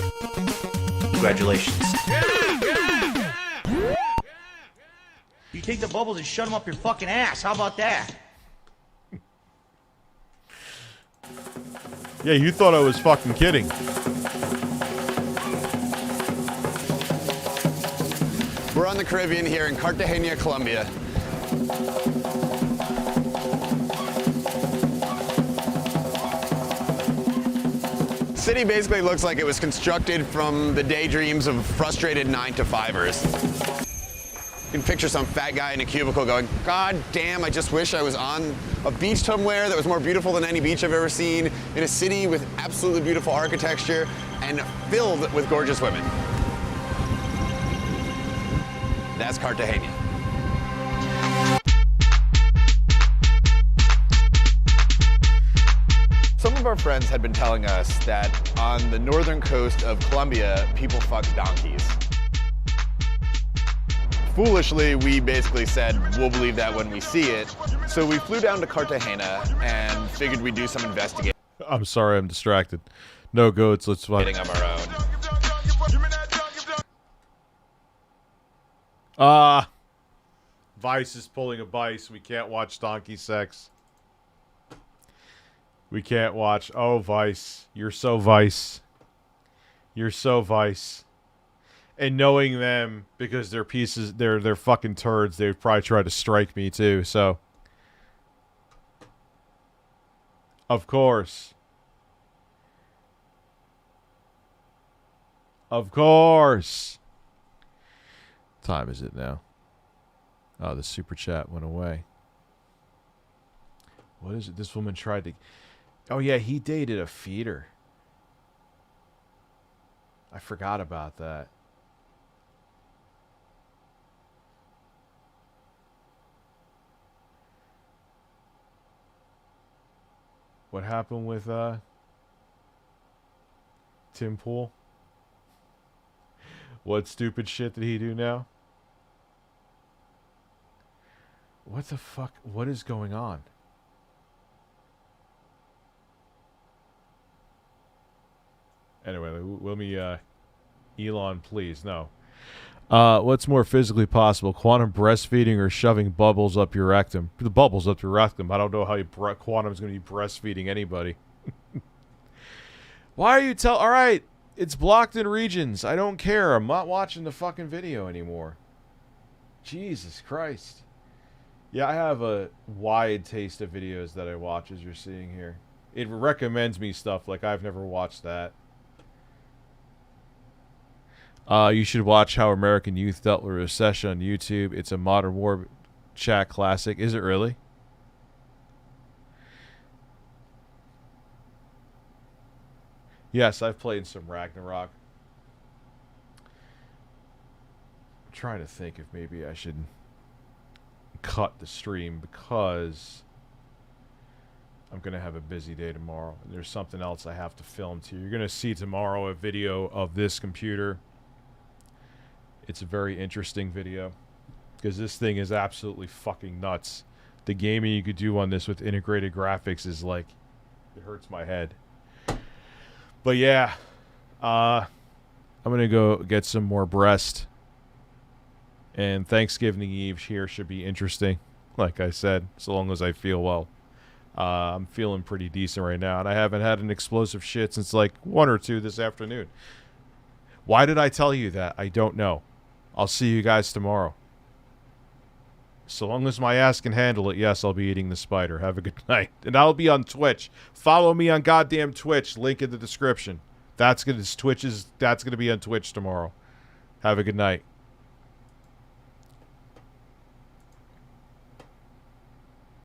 Congratulations. You take the bubbles and shut them up your fucking ass. How about that? Yeah, you thought I was fucking kidding. We're on the Caribbean here in Cartagena, Colombia. City basically looks like it was constructed from the daydreams of frustrated 9-to-5ers. You can picture some fat guy in a cubicle going, God damn, I just wish I was on a beach somewhere that was more beautiful than any beach I've ever seen, in a city with absolutely beautiful architecture and filled with gorgeous women. That's Cartagena. Some of our friends had been telling us that on the northern coast of Colombia, people fuck donkeys. Foolishly, we basically said, we'll believe that when we see it. So we flew down to Cartagena and figured we'd do some investigating. I'm sorry, I'm distracted. No goats, let's watch. Of our own. Vice is pulling a Vice. We can't watch donkey sex. We can't watch. Oh, Vice. You're so Vice. You're so Vice. And knowing them, because they're pieces, they're fucking turds, they'd probably try to strike me too, so. Of course. Of course. What time is it now? Oh, the super chat went away. What is it? This woman tried to... Oh, yeah, he dated a feeder. I forgot about that. What happened with Tim Pool? What stupid shit did he do now? What the fuck? What is going on? Anyway, let me, Elon, please, no. What's more physically possible, quantum breastfeeding or shoving bubbles up your rectum? The bubbles up your rectum. I don't know how quantum's going to be breastfeeding anybody. Why are you all right, it's blocked in regions. I don't care. I'm not watching the fucking video anymore. Jesus Christ. Yeah, I have a wide taste of videos that I watch, as you're seeing here. It recommends me stuff like I've never watched that. You should watch How American Youth Dealt with Recession on YouTube. It's a modern war chat classic. Is it really? Yes, I've played some Ragnarok. I'm trying to think if maybe I should cut the stream because I'm going to have a busy day tomorrow. And there's something else I have to film too. You're going to see tomorrow a video of this computer. It's a very interesting video because this thing is absolutely fucking nuts. The gaming you could do on this with integrated graphics is like, it hurts my head. But yeah, I'm going to go get some more breast. And Thanksgiving Eve here should be interesting. Like I said, so long as I feel well. I'm feeling pretty decent right now. And I haven't had an explosive shit since like 1 or 2 this afternoon. Why did I tell you that? I don't know. I'll see you guys tomorrow. So long as my ass can handle it, yes, I'll be eating the spider. Have a good night. And I'll be on Twitch. Follow me on goddamn Twitch. Link in the description. That's gonna be on Twitch tomorrow. Have a good night.